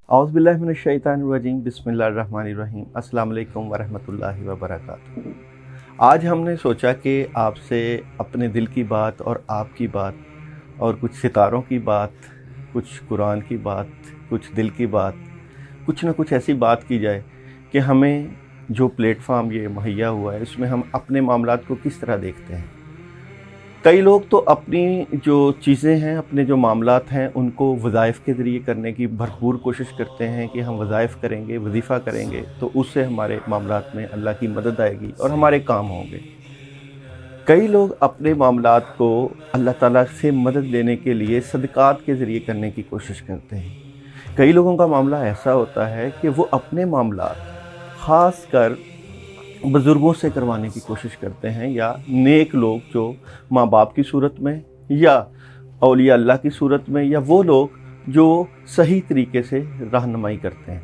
औज़ुबिल्लाहिमिनश्शैतानिर्रजीम बिस्मिल्लाहिर्रहमानिर्रहीम अस्सलाम वालेकुम वरहमतुल्लाहि वबरकातुहू। आज हमने सोचा कि आपसे अपने दिल की बात और आपकी बात और कुछ सितारों की बात, कुछ कुरान की बात, कुछ दिल की बात, कुछ ना कुछ ऐसी बात की जाए कि हमें जो प्लेटफॉर्म ये मुहैया हुआ है इसमें हम अपने मामलात को किस तरह देखते हैं। कई लोग तो अपनी जो चीज़ें हैं, अपने जो मामलात हैं, उनको वज़ाइफ़ के ज़रिए करने की भरपूर कोशिश करते हैं कि हम वज़ाइफ़ करेंगे, वजीफ़ा करेंगे तो उससे हमारे मामलात में अल्लाह की मदद आएगी और हमारे काम होंगे। कई लोग अपने मामलात को अल्लाह ताला से मदद लेने के लिए सदक़ात के ज़रिए करने की कोशिश करते हैं। कई लोगों का मामला ऐसा होता है कि वो अपने मामलात ख़ास कर बुज़ुर्गों से करवाने की कोशिश करते हैं, या नेक लोग जो माँ बाप की सूरत में या औलिया अल्लाह की सूरत में, या वो लोग जो सही तरीके से रहनुमाई करते हैं।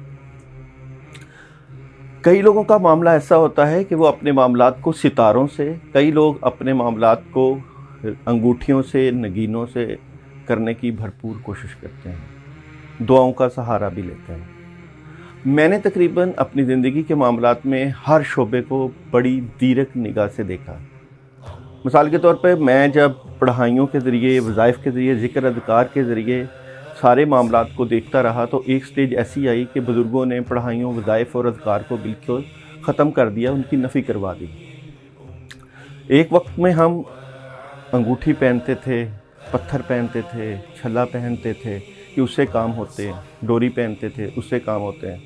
कई लोगों का मामला ऐसा होता है कि वो अपने मामलात को सितारों से, कई लोग अपने मामलात को अंगूठियों से, नगीनों से करने की भरपूर कोशिश करते हैं, दुआओं का सहारा भी लेते हैं। मैंने तकरीबन अपनी ज़िंदगी के मामलात में हर शोबे को बड़ी दीरक निगाह से देखा। मिसाल के तौर पे मैं जब पढ़ाइयों के ज़रिए, वज़ाइफ़ के ज़रिए, ज़िक्र अज़कार के ज़रिए सारे मामलात को देखता रहा तो एक स्टेज ऐसी आई कि बुज़ुर्गों ने पढ़ाइयों, वज़ाइफ़ और अज़कार को बिल्कुल ख़त्म कर दिया, उनकी नफ़ी करवा दी। एक वक्त में हम अंगूठी पहनते थे, पत्थर पहनते थे, छल्ला पहनते थे कि उससे काम होते हैं, डोरी पहनते थे उससे काम होते हैं।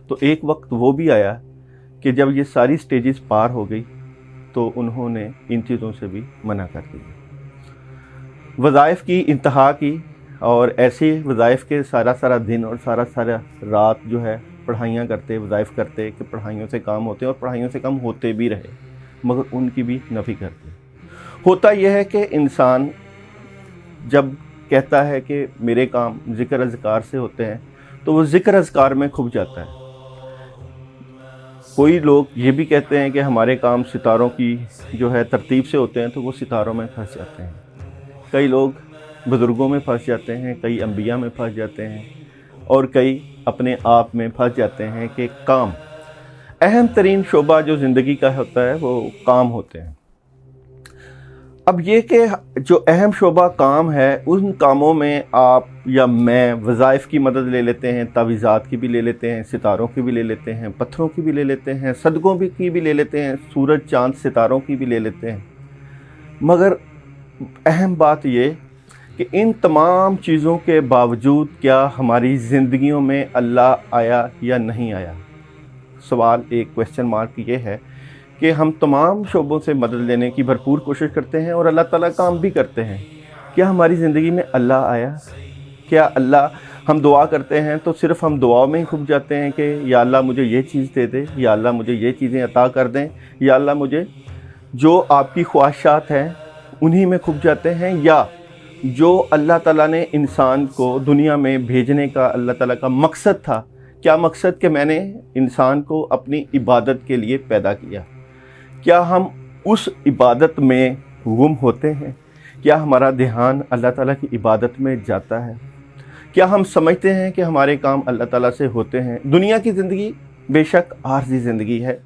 तो एक वक्त वो भी आया कि जब ये सारी स्टेजेस पार हो गई तो उन्होंने इन चीज़ों से भी मना कर दिया। वज़ाइफ़ की इंतहा की, और ऐसे वज़ाइफ़ के सारा दिन और सारा रात जो है पढ़ाइयाँ करते, वज़ाइफ़ करते कि पढ़ाइयों से काम होते और पढ़ाइयों से काम होते भी रहे, मगर उनकी भी नफ़ी करते। होता यह है कि इंसान जब कहता है कि मेरे काम ज़िक्र अज़कार से होते हैं तो वो ज़िक्र अज़कार में खुब जाता है। कोई लोग ये भी कहते हैं कि हमारे काम सितारों की जो है तरतीब से होते हैं, तो वो सितारों में फंस जाते हैं। कई लोग बुज़ुर्गों में फंस जाते हैं, कई अंबिया में फंस जाते हैं, और कई अपने आप में फंस जाते हैं कि काम, अहम तरीन शोबा जो ज़िंदगी का होता है वो काम होते हैं। अब ये कि जो अहम शोबा काम है, उन कामों में आप या मैं वज़ाइफ़ की मदद ले लेते हैं, तावीज़ात की भी ले लेते हैं, सितारों की भी ले लेते हैं, पत्थरों की भी ले लेते हैं, सदक़ों की भी ले लेते हैं, सूरज चाँद सितारों की भी ले लेते हैं। मगर अहम बात ये कि इन तमाम चीज़ों के बावजूद क्या हमारी ज़िंदगियों में अल्लाह आया या नहीं आया? सवाल, एक क्वेश्चन मार्क ये है कि हम तमाम शोबों से मदद लेने की भरपूर कोशिश करते हैं और अल्लाह ताला काम भी करते हैं। क्या हमारी ज़िंदगी में अल्लाह आया? क्या अल्लाह, हम दुआ करते हैं तो सिर्फ़ हम दुआओं में ही खुब जाते हैं कि या अल्लाह मुझे ये चीज़ दे दे, या अल्लाह मुझे ये चीज़ें अता कर दें, या अल्लाह मुझे, जो आपकी ख्वाहिशात हैं उन्हीं में खुब जाते हैं? या जो अल्लाह ताला ने इंसान को दुनिया में भेजने का अल्लाह ताला का मकसद था, क्या मकसद कि मैंने इंसान को अपनी इबादत के लिए पैदा किया, क्या हम उस इबादत में गुम होते हैं? क्या हमारा ध्यान अल्लाह ताला की इबादत में जाता है? क्या हम समझते हैं कि हमारे काम अल्लाह ताला से होते हैं? दुनिया की ज़िंदगी बेशक आर्ज़ी ज़िंदगी है,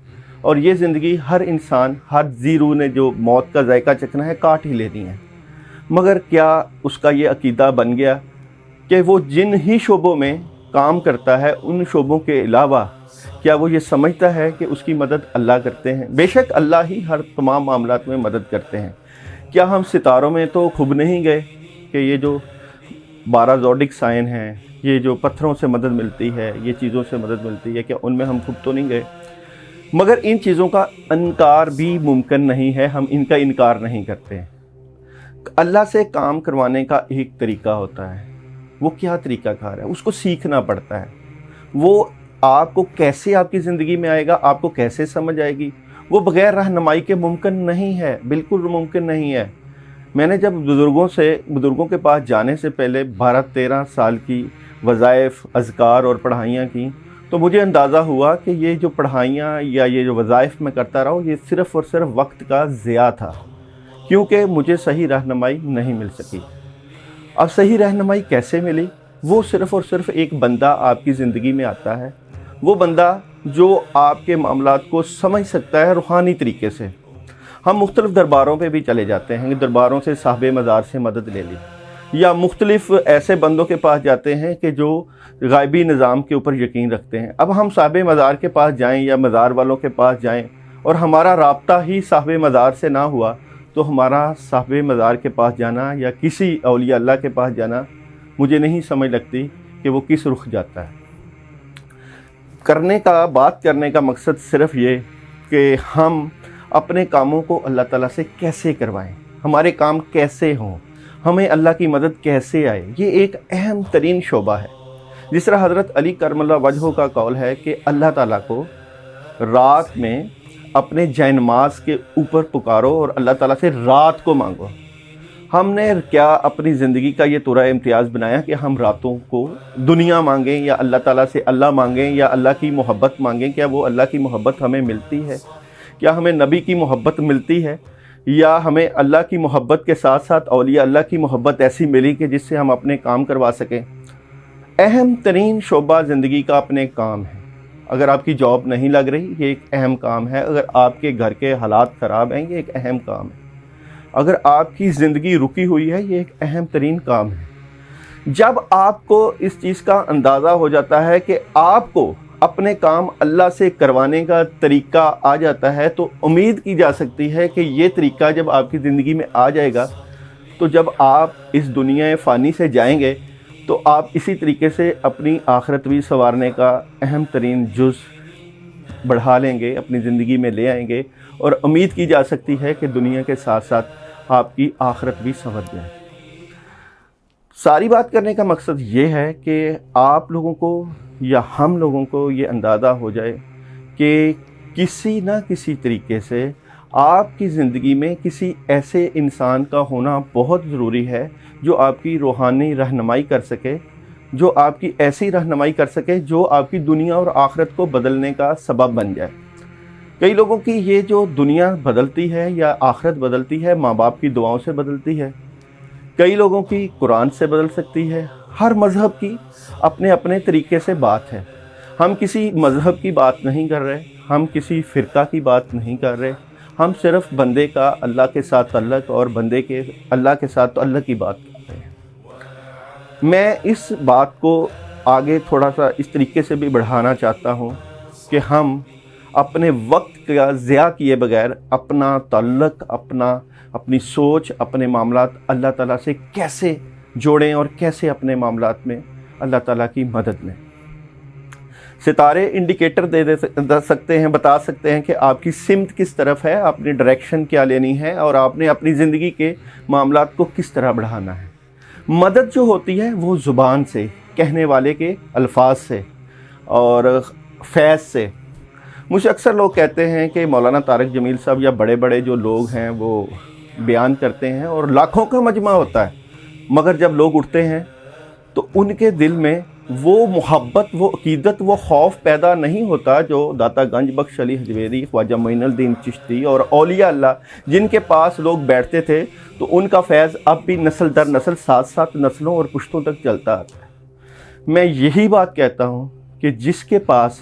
और ये ज़िंदगी हर इंसान, हर ज़ीरू ने जो मौत का जायका चखना है, काट ही लेनी है। मगर क्या उसका ये अकीदा बन गया कि वो जिन ही शोबों में काम करता है, उन शोबों के अलावा क्या वो ये समझता है कि उसकी मदद अल्लाह करते हैं? बेशक अल्लाह ही हर तमाम मामलात में मदद करते हैं। क्या हम सितारों में तो खुब नहीं गए कि ये जो 12 ज़ोडिक साइन हैं, ये जो पत्थरों से मदद मिलती है, ये चीज़ों से मदद मिलती है, क्या उनमें हम खुब तो नहीं गए? मगर इन चीज़ों का इनकार भी मुमकिन नहीं है, हम इनका इनकार नहीं करते हैं। अल्लाह से काम करवाने का एक तरीका होता है, वो क्या तरीक़ाकार है, उसको सीखना पड़ता है। वो आपको कैसे आपकी ज़िंदगी में आएगा, आपको कैसे समझ आएगी, वो बग़ैर रहनुमाई के मुमकिन नहीं है, बिल्कुल मुमकिन नहीं है। मैंने जब बुज़ुर्गों के पास जाने से पहले 12-13 साल की वज़ाइफ़, अज़कार और पढ़ाइयाँ की, तो मुझे अंदाज़ा हुआ कि ये जो पढ़ाइयाँ या ये जो वज़ाइफ़ मैं करता रहा हूँ, ये सिर्फ़ और सिर्फ वक्त का ज़िया था, क्योंकि मुझे सही रहनुमाई नहीं मिल सकी। अब सही रहनुमाई कैसे मिली? وہ صرف اور صرف ایک بندہ آپ کی زندگی میں آتا ہے، وہ بندہ جو آپ کے معاملات کو سمجھ سکتا ہے روحانی طریقے سے۔ ہم مختلف درباروں پہ بھی چلے جاتے ہیں، درباروں سے صاحب مزار سے مدد لے لی، یا مختلف ایسے بندوں کے پاس جاتے ہیں کہ جو غائبی نظام کے اوپر یقین رکھتے ہیں۔ اب ہم صاحب مزار کے پاس جائیں یا مزار والوں کے پاس جائیں اور ہمارا رابطہ ہی صاحب مزار سے نہ ہوا، تو ہمارا صاحب مزار کے پاس جانا یا کسی اولیاء اللہ کے پاس جانا مجھے نہیں سمجھ لگتی کہ وہ کس رخ جاتا ہے۔ بات کرنے کا مقصد صرف یہ کہ ہم اپنے کاموں کو اللہ تعالیٰ سے کیسے کروائیں، ہمارے کام کیسے ہوں، ہمیں اللہ کی مدد کیسے آئے، یہ ایک اہم ترین شعبہ ہے۔ جس طرح حضرت علی کرم اللہ وجہہ کا قول ہے کہ اللہ تعالیٰ کو رات میں اپنے جائے نماز کے اوپر پکارو اور اللہ تعالیٰ سے رات کو مانگو۔ ہم نے کیا اپنی زندگی کا یہ طرح امتیاز بنایا کہ ہم راتوں کو دنیا مانگیں یا اللہ تعالیٰ سے اللہ مانگیں یا اللہ کی محبت مانگیں؟ کیا وہ اللہ کی محبت ہمیں ملتی ہے؟ کیا ہمیں نبی کی محبت ملتی ہے؟ یا ہمیں اللہ کی محبت کے ساتھ ساتھ اولیاء اللہ کی محبت ایسی ملی کہ جس سے ہم اپنے کام کروا سکیں؟ اہم ترین شعبہ زندگی کا اپنے کام ہے۔ اگر آپ کی جاب نہیں لگ رہی، یہ ایک اہم کام ہے۔ اگر آپ کے گھر کے حالات خراب ہیں، یہ ایک اہم کام ہے۔ اگر آپ کی زندگی رکی ہوئی ہے، یہ ایک اہم ترین کام ہے۔ جب آپ کو اس چیز کا اندازہ ہو جاتا ہے کہ آپ کو اپنے کام اللہ سے کروانے کا طریقہ آ جاتا ہے، تو امید کی جا سکتی ہے کہ یہ طریقہ جب آپ کی زندگی میں آ جائے گا تو جب آپ اس دنیا فانی سے جائیں گے تو آپ اسی طریقے سے اپنی آخرت بھی سنوارنے کا اہم ترین جز بڑھا لیں گے، اپنی زندگی میں لے آئیں گے، اور امید کی جا سکتی ہے کہ دنیا کے ساتھ ساتھ آپ کی آخرت بھی سنور جائے۔ ساری بات کرنے کا مقصد یہ ہے کہ آپ لوگوں کو یا ہم لوگوں کو یہ اندازہ ہو جائے کہ کسی نہ کسی طریقے سے آپ کی زندگی میں کسی ایسے انسان کا ہونا بہت ضروری ہے جو آپ کی روحانی رہنمائی کر سکے، جو آپ کی ایسی رہنمائی کر سکے جو آپ کی دنیا اور آخرت کو بدلنے کا سبب بن جائے۔ کئی لوگوں کی یہ جو دنیا بدلتی ہے یا آخرت بدلتی ہے، ماں باپ کی دعاؤں سے بدلتی ہے، کئی لوگوں کی قرآن سے بدل سکتی ہے۔ ہر مذہب کی اپنے اپنے طریقے سے بات ہے۔ ہم کسی مذہب کی بات نہیں کر رہے، ہم کسی فرقہ کی بات نہیں کر رہے، ہم صرف بندے کا اللہ کے ساتھ تعلق اور بندے کے اللہ کے ساتھ تعلق کی بات کر رہے ہیں۔ میں اس بات کو آگے تھوڑا سا اس طریقے سے بھی بڑھانا چاہتا ہوں کہ ہم اپنے وقت کا ضیاع کیے بغیر اپنا تعلق، اپنی سوچ، اپنے معاملات اللہ تعالیٰ سے کیسے جوڑیں اور کیسے اپنے معاملات میں اللہ تعالیٰ کی مدد لیں۔ ستارے انڈیکیٹر دے سکتے ہیں، بتا سکتے ہیں کہ آپ کی سمت کس طرف ہے، آپ نے ڈائریکشن کیا لینی ہے اور آپ نے اپنی زندگی کے معاملات کو کس طرح بڑھانا ہے۔ مدد جو ہوتی ہے وہ زبان سے، کہنے والے کے الفاظ سے اور فیض سے۔ مجھے اکثر لوگ کہتے ہیں کہ مولانا طارق جمیل صاحب یا بڑے بڑے جو لوگ ہیں وہ بیان کرتے ہیں اور لاکھوں کا مجمع ہوتا ہے، مگر جب لوگ اٹھتے ہیں تو ان کے دل میں وہ محبت، وہ عقیدت، وہ خوف پیدا نہیں ہوتا جو داتا گنج بخش علی حجویری، خواجہ معین الدین چشتی اور اولیاء اللہ جن کے پاس لوگ بیٹھتے تھے، تو ان کا فیض اب بھی نسل در نسل، ساتھ ساتھ نسلوں اور پشتوں تک چلتا آتا ہے۔ میں یہی بات کہتا ہوں کہ جس کے پاس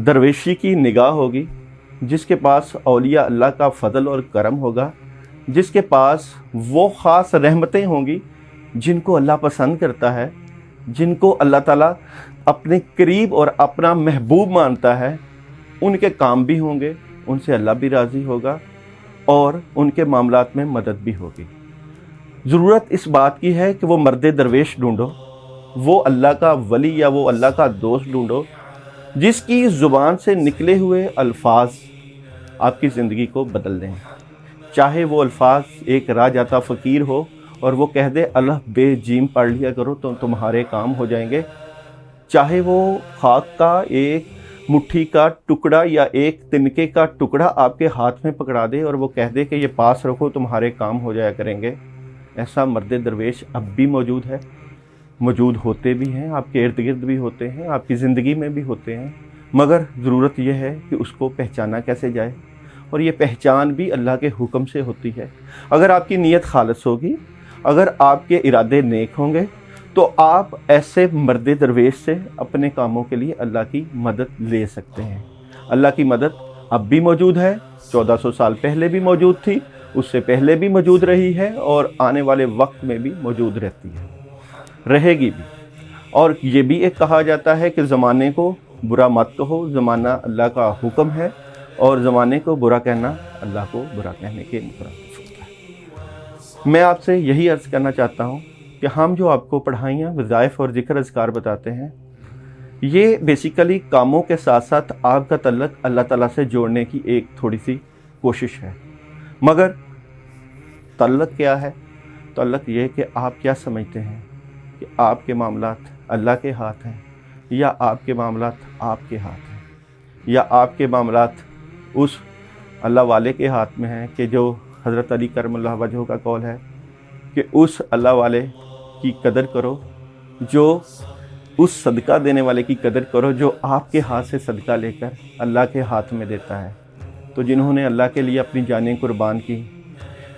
درویشی کی نگاہ ہوگی، جس کے پاس اولیاء اللہ کا فضل اور کرم ہوگا، جس کے پاس وہ خاص رحمتیں ہوں گی جن کو اللہ پسند کرتا ہے، جن کو اللہ تعالیٰ اپنے قریب اور اپنا محبوب مانتا ہے، ان کے کام بھی ہوں گے، ان سے اللہ بھی راضی ہوگا اور ان کے معاملات میں مدد بھی ہوگی۔ ضرورت اس بات کی ہے کہ وہ مرد درویش ڈھونڈو، وہ اللہ کا ولی یا وہ اللہ کا دوست ڈھونڈو جس کی زبان سے نکلے ہوئے الفاظ آپ کی زندگی کو بدل دیں۔ چاہے وہ الفاظ ایک راہ جاتا فقیر ہو اور وہ کہہ دے الف بے جیم پڑھ لیا کرو تو تمہارے کام ہو جائیں گے، چاہے وہ خاک کا ایک مٹھی کا ٹکڑا یا ایک تنکے کا ٹکڑا آپ کے ہاتھ میں پکڑا دے اور وہ کہہ دے کہ یہ پاس رکھو تمہارے کام ہو جایا کریں گے، ایسا مرد درویش اب بھی موجود ہے، موجود ہوتے بھی ہیں، آپ کے ارد گرد بھی ہوتے ہیں، آپ کی زندگی میں بھی ہوتے ہیں، مگر ضرورت یہ ہے کہ اس کو پہچانا کیسے جائے، اور یہ پہچان بھی اللہ کے حکم سے ہوتی ہے۔ اگر آپ کی نیت خالص ہوگی، اگر آپ کے ارادے نیک ہوں گے तो आप ऐसे मर्द दरवेश से अपने कामों के लिए अल्लाह की मदद ले सकते हैं। अल्लाह की मदद अब भी मौजूद है, 1400 साल पहले भी मौजूद थी, उससे पहले भी मौजूद रही है और आने वाले वक्त में भी मौजूद रहती है, रहेगी भी। और ये भी एक कहा जाता है कि ज़माने को बुरा मत कहो, ज़माना अल्लाह का हुक्म है और ज़माने को बुरा कहना अल्लाह को बुरा कहने के मुतरादिफ होता है। मैं आपसे यही अर्ज़ करना चाहता हूँ कि हम जो आपको पढ़ाइयाँ, वज़ाइफ और ज़िक्र अज़कार बताते हैं, ये बेसिकली कामों के साथ साथ आपका तल्लक अल्लाह ताला से जोड़ने की एक थोड़ी सी कोशिश है। मगर तल्लक क्या है? तल्लक ये है कि आप क्या समझते हैं कि आपके मामलात अल्लाह के हाथ हैं, या आपके मामलात आपके हाथ हैं, या आपके मामलात उस अल्लाह वाले के हाथ में हैं कि जो हज़रत अली करमल्लाहु वजहू का कौल है कि उस अल्लाह वाले की कदर करो, जो उस सदका देने वाले की कदर करो जो आपके हाथ से सदका लेकर अल्लाह के हाथ में देता है। तो जिन्होंने अल्लाह के लिए अपनी जानें कुर्बान की,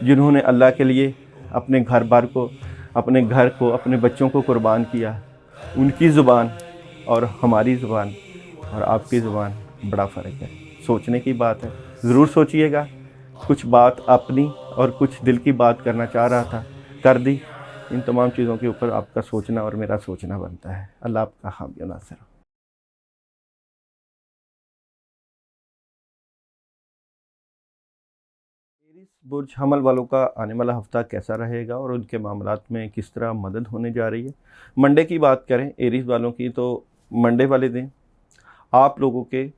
जिन्होंने अल्लाह के लिए अपने घर बार को, अपने घर को, अपने बच्चों को कुर्बान किया, उनकी ज़ुबान और हमारी ज़ुबान और आपकी ज़ुबान बड़ा फ़र्क है। सोचने की बात है, ज़रूर सोचिएगा। कुछ बात अपनी और कुछ दिल की बात करना चाह रहा था, कर दी। इन तमाम चीज़ों के ऊपर आपका सोचना और मेरा सोचना बनता है। अल्लाह आपका हामी नासिर हो। एरीज बुर्ज हमल वालों का आने वाला हफ्ता कैसा रहेगा और उनके मामलात में किस तरह मदद होने जा रही है। मंडे की बात करें एरीज वालों की, तो मंडे वाले दिन आप लोगों के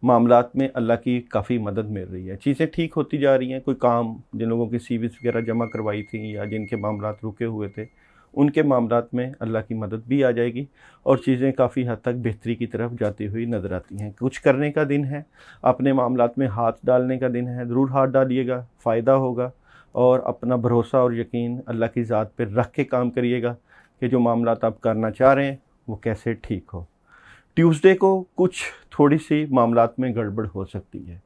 मामलात में अल्लाह की काफ़ी मदद मिल रही है। चीज़ें ठीक होती जा रही हैं। कोई काम, जिन लोगों की सीवीज़ वगैरह जमा करवाई थी या जिनके मामलात रुके हुए थे, उनके मामलात में अल्लाह की मदद भी आ जाएगी और चीज़ें काफ़ी हद तक बेहतरी की तरफ जाती हुई नज़र आती हैं। कुछ करने का दिन है, अपने मामलात में हाथ डालने का दिन है। ज़रूर हाथ डालिएगा, फ़ायदा होगा। और अपना भरोसा और यकीन अल्लाह की ज़ात पर रख के काम करिएगा कि जो मामलात आप करना चाह रहे हैं वो कैसे ठीक हो। ट्यूसडे को कुछ थोड़ी सी मामलात में गड़बड़ हो सकती है,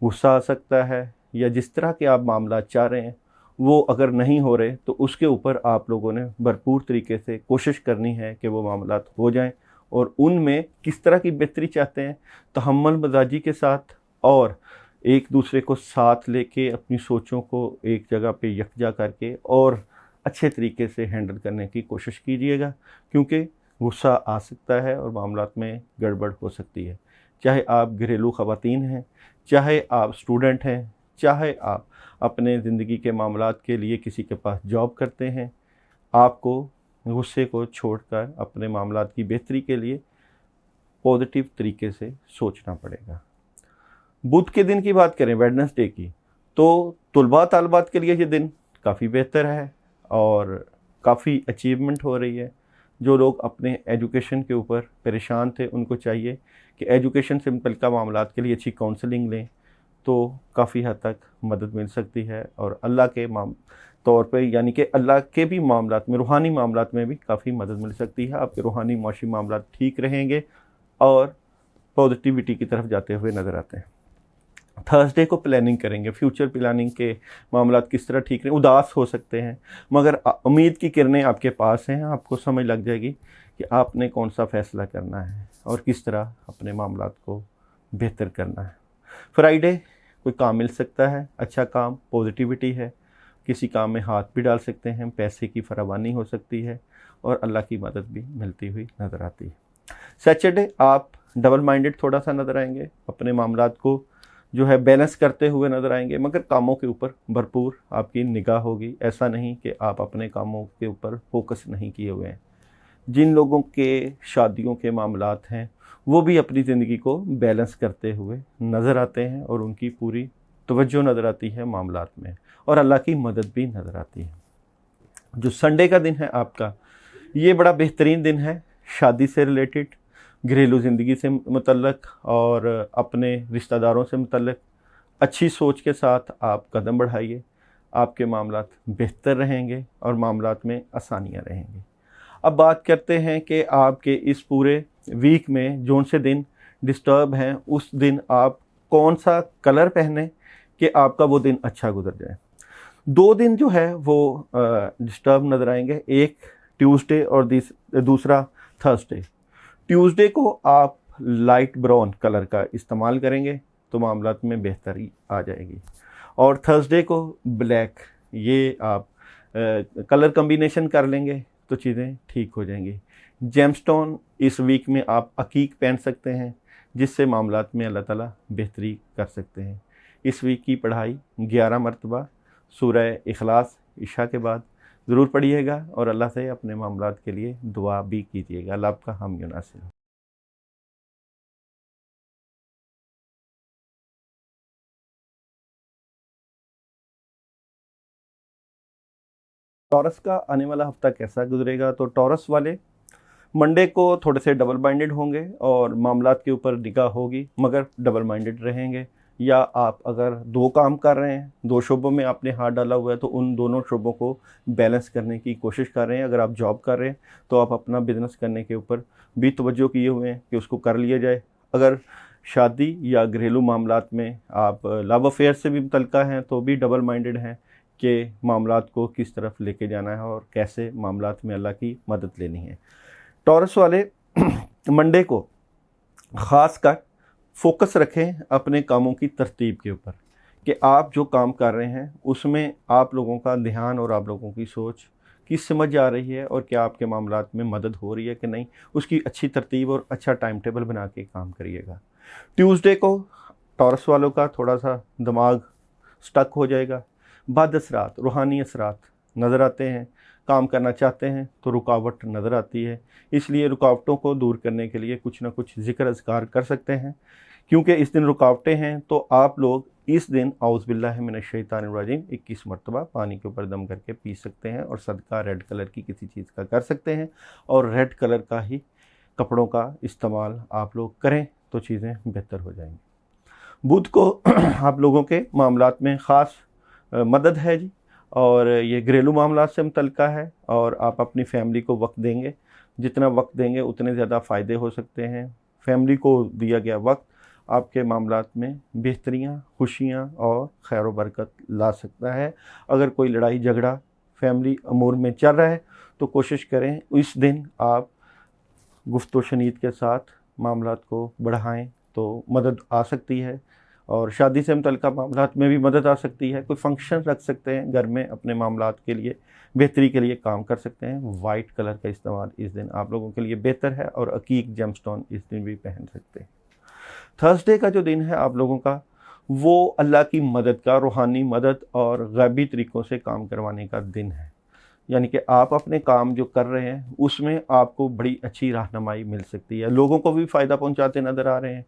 गुस्सा आ सकता है, या जिस तरह के आप मामलात चाह रहे हैं वो अगर नहीं हो रहे तो उसके ऊपर आप लोगों ने भरपूर तरीके से कोशिश करनी है कि वो मामलात हो जाएं। और उनमें किस तरह की बेहतरी चाहते हैं, तहम्मुल मजाजी के साथ और एक दूसरे को साथ लेके अपनी सोचों को एक जगह पे यकजा करके और अच्छे तरीके से हैंडल करने की कोशिश कीजिएगा, क्योंकि गुस्सा आ सकता है और मामलात में गड़बड़ हो सकती है। चाहे आप घरेलू ख़वातीन हैं, चाहे आप स्टूडेंट हैं, चाहे आप अपने ज़िंदगी के मामलात के लिए किसी के पास जॉब करते हैं, आपको गुस्से को छोड़कर अपने मामलात की बेहतरी के लिए पॉजिटिव तरीके से सोचना पड़ेगा। बुध के दिन की बात करें, वेडनेसडे की, तो तुलबा तालबात के लिए ये दिन काफ़ी बेहतर है और काफ़ी अचीवमेंट हो रही है। जो लोग अपने एजुकेशन के ऊपर परेशान थे, उनको चाहिए कि एजुकेशन से मुतल्लिक़ मामलात के लिए अच्छी काउंसलिंग लें, तो काफ़ी हद तक मदद मिल सकती है। और अल्लाह के तौर पे, यानी कि अल्लाह के भी मामलात में, रूहानी मामलात में भी काफ़ी मदद मिल सकती है। आपके रूहानी माशी मामलात ठीक रहेंगे और पॉजिटिविटी की तरफ जाते हुए नज़र आते हैं। थर्सडे को प्लानिंग करेंगे, फ्यूचर प्लानिंग के मामलात किस तरह ठीक रहें। उदास हो सकते हैं, मगर उम्मीद की किरणें आपके पास हैं। आपको समझ लग जाएगी कि आपने कौन सा फ़ैसला करना है और किस तरह अपने मामलात को बेहतर करना है। फ्राइडे कोई काम मिल सकता है, अच्छा काम, पॉजिटिविटी है। किसी काम में हाथ भी डाल सकते हैं, पैसे की फरावानी हो सकती है और अल्लाह की मदद भी मिलती हुई नज़र आती है। सैटरडे आप डबल माइंडेड थोड़ा सा नज़र आएंगे, अपने मामलात को जो है बैलेंस करते हुए नज़र आएंगे, मगर कामों के ऊपर भरपूर आपकी निगाह होगी। ऐसा नहीं कि आप अपने कामों के ऊपर फोकस नहीं किए हुए हैं। जिन लोगों के शादियों के मामलात हैं वो भी अपनी ज़िंदगी को बैलेंस करते हुए नज़र आते हैं और उनकी पूरी तवज्जो नज़र आती है मामलात में और अल्लाह की मदद भी नज़र आती है। जो संडे का दिन है आपका, ये बड़ा बेहतरीन दिन है शादी से रिलेटेड, घरेलू ज़िंदगी से मुतल्लक और अपने रिश्तेदारों से मुतल्लक। अच्छी सोच के साथ आप कदम बढ़ाइए, आपके मामलात बेहतर रहेंगे और मामलात में आसानियाँ रहेंगी। अब बात करते हैं कि आपके इस पूरे वीक में जौन से दिन डिस्टर्ब हैं, उस दिन आप कौन सा कलर पहने कि आपका वो दिन अच्छा गुजर जाए। 2 दिन जो है वो डिस्टर्ब नज़र आएंगे। एक ट्यूसडे और दूसरा थर्सडे। ट्यूसडे को आप लाइट ब्राउन कलर का इस्तेमाल करेंगे तो मामलात में बेहतरी आ जाएगी, और थर्सडे को ब्लैक, ये आप कलर कम्बिनेशन कर लेंगे तो चीज़ें ठीक हो जाएंगी। जेमस्टोन इस वीक में आप अकीक पहन सकते हैं, जिससे मामलात में अल्लाह ताला बेहतरी कर सकते हैं। इस वीक की पढ़ाई 11 मरतबा सूरह इखलास इशा के बाद ज़रूर पढ़िएगा, और अल्लाह से अपने मामलात के लिए दुआ भी कीजिएगा। अल्लाह आपका हामी नासिर हो। टॉरस का आने वाला हफ्ता कैसा गुजरेगा? तो टॉरस वाले मंडे को थोड़े से डबल माइंडेड होंगे और मामलात के ऊपर निगाह होगी, मगर डबल माइंडेड रहेंगे। या आप अगर 2 काम कर रहे हैं, 2 शोबों में आपने हाथ डाला हुआ है, तो उन दोनों शोबों को बैलेंस करने की कोशिश कर रहे हैं। अगर आप जॉब कर रहे हैं तो आप अपना बिजनेस करने के ऊपर भी तवज्जो किए हुए हैं कि उसको कर लिया जाए। अगर शादी या घरेलू मामलात में आप लव अफेयर से भी मुतल्लिका हैं तो भी डबल माइंडेड हैं कि मामलात को किस तरफ लेके जाना है और कैसे मामलात में अल्लाह की मदद लेनी है। टॉरस वाले मंडे को ख़ास कर फोकस रखें अपने कामों की तरतीब के ऊपर, कि आप जो काम कर रहे हैं उसमें आप लोगों का ध्यान और आप लोगों की सोच किस समझ आ रही है और क्या आपके मामलात में मदद हो रही है कि नहीं, उसकी अच्छी तरतीब और अच्छा टाइम टेबल बना के काम करिएगा। ट्यूसडे को टॉरस वालों का थोड़ा सा दिमाग स्टक हो जाएगा, बद असरात, रूहानी असरात नज़र आते हैं, काम करना चाहते हैं तो रुकावट नज़र आती है। इसलिए रुकावटों को दूर करने के लिए कुछ ना कुछ ज़िक्र अज़कार कर सकते हैं, क्योंकि इस दिन रुकावटें हैं। तो आप लोग इस दिन औज़ु बिल्लाहि मिनश शैतानिर रजीम 21 मरतबा पानी के ऊपर दम करके पी सकते हैं, और सदका रेड कलर की किसी चीज़ का कर सकते हैं, और रेड कलर का ही कपड़ों का इस्तेमाल आप लोग करें तो चीज़ें बेहतर हो जाएंगी। बुध को आप लोगों के मामलात में ख़ास मदद है जी, और ये घरेलू मामलात से मुतल्लिका है, और आप अपनी फैमिली को वक्त देंगे। जितना वक्त देंगे उतने ज़्यादा फ़ायदे हो सकते हैं। फैमिली को दिया गया वक्त आपके मामलात में बेहतरियाँ, खुशियाँ और खैर व बरकत ला सकता है। अगर कोई लड़ाई झगड़ा फैमिली अमूर में चल रहा है तो कोशिश करें इस दिन आप गुफ्तो शनीद के साथ मामलात को बढ़ाएं तो मदद आ सकती है। और शादी से मुतल्लिका मामलात में भी मदद आ सकती है। कोई फंक्शन रख सकते हैं घर में, अपने मामलात के लिए बेहतरी के लिए काम कर सकते हैं। वाइट कलर का इस्तेमाल इस दिन आप लोगों के लिए बेहतर है, और अकीक जेमस्टोन इस दिन भी पहन सकते हैं। थर्सडे का जो दिन है आप लोगों का, वो अल्लाह की मदद का, रूहानी मदद और गैबी तरीक़ों से काम करवाने का दिन है। यानी कि आप अपने काम जो कर रहे हैं उसमें आपको बड़ी अच्छी रहनुमाई मिल सकती है। लोगों को भी फ़ायदा पहुंचाते नज़र आ रहे हैं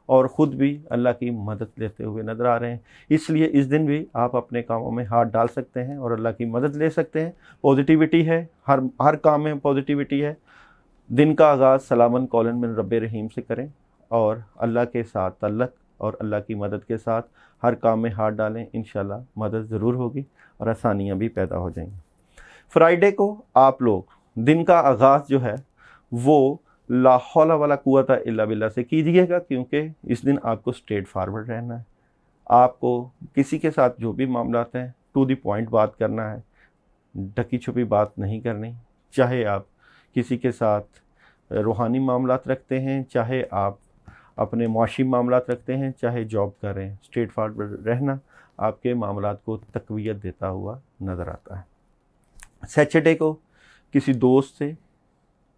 और ख़ुद भी अल्लाह की मदद लेते हुए नज़र आ रहे हैं। इसलिए इस दिन भी आप अपने कामों में हाथ डाल सकते हैं और अल्लाह की मदद ले सकते हैं। पॉजिटिविटी है, हर काम में पॉजिटिविटी है। दिन का आगाज़ सलामन कौलन मिन रब्बे रहीम से करें, और अल्लाह के साथ तल्लक और अल्लाह की मदद के साथ हर काम में हाथ डालें। इंशाल्लाह मदद ज़रूर होगी और आसानियाँ भी पैदा हो जाएंगी। फ्राइडे को आप लोग दिन का आगाज़ जो है वो ला हौला वला कुव्वता इल्ला बिल्लाह से कीजिएगा, क्योंकि इस दिन आपको स्ट्रेट फारवर्ड रहना है। आपको किसी के साथ जो भी मामलात हैं टू द पॉइंट बात करना है, ढकी छुपी बात नहीं करनी। चाहे आप किसी के साथ रूहानी मामलात रखते हैं, चाहे आप अपने मुआशी मामलात रखते हैं, चाहे जॉब कर रहे हैं, स्ट्रेट फारवर्ड रहना आपके मामलात को तक़वियत देता हुआ नज़र आता है। सैटरडे को किसी दोस्त से,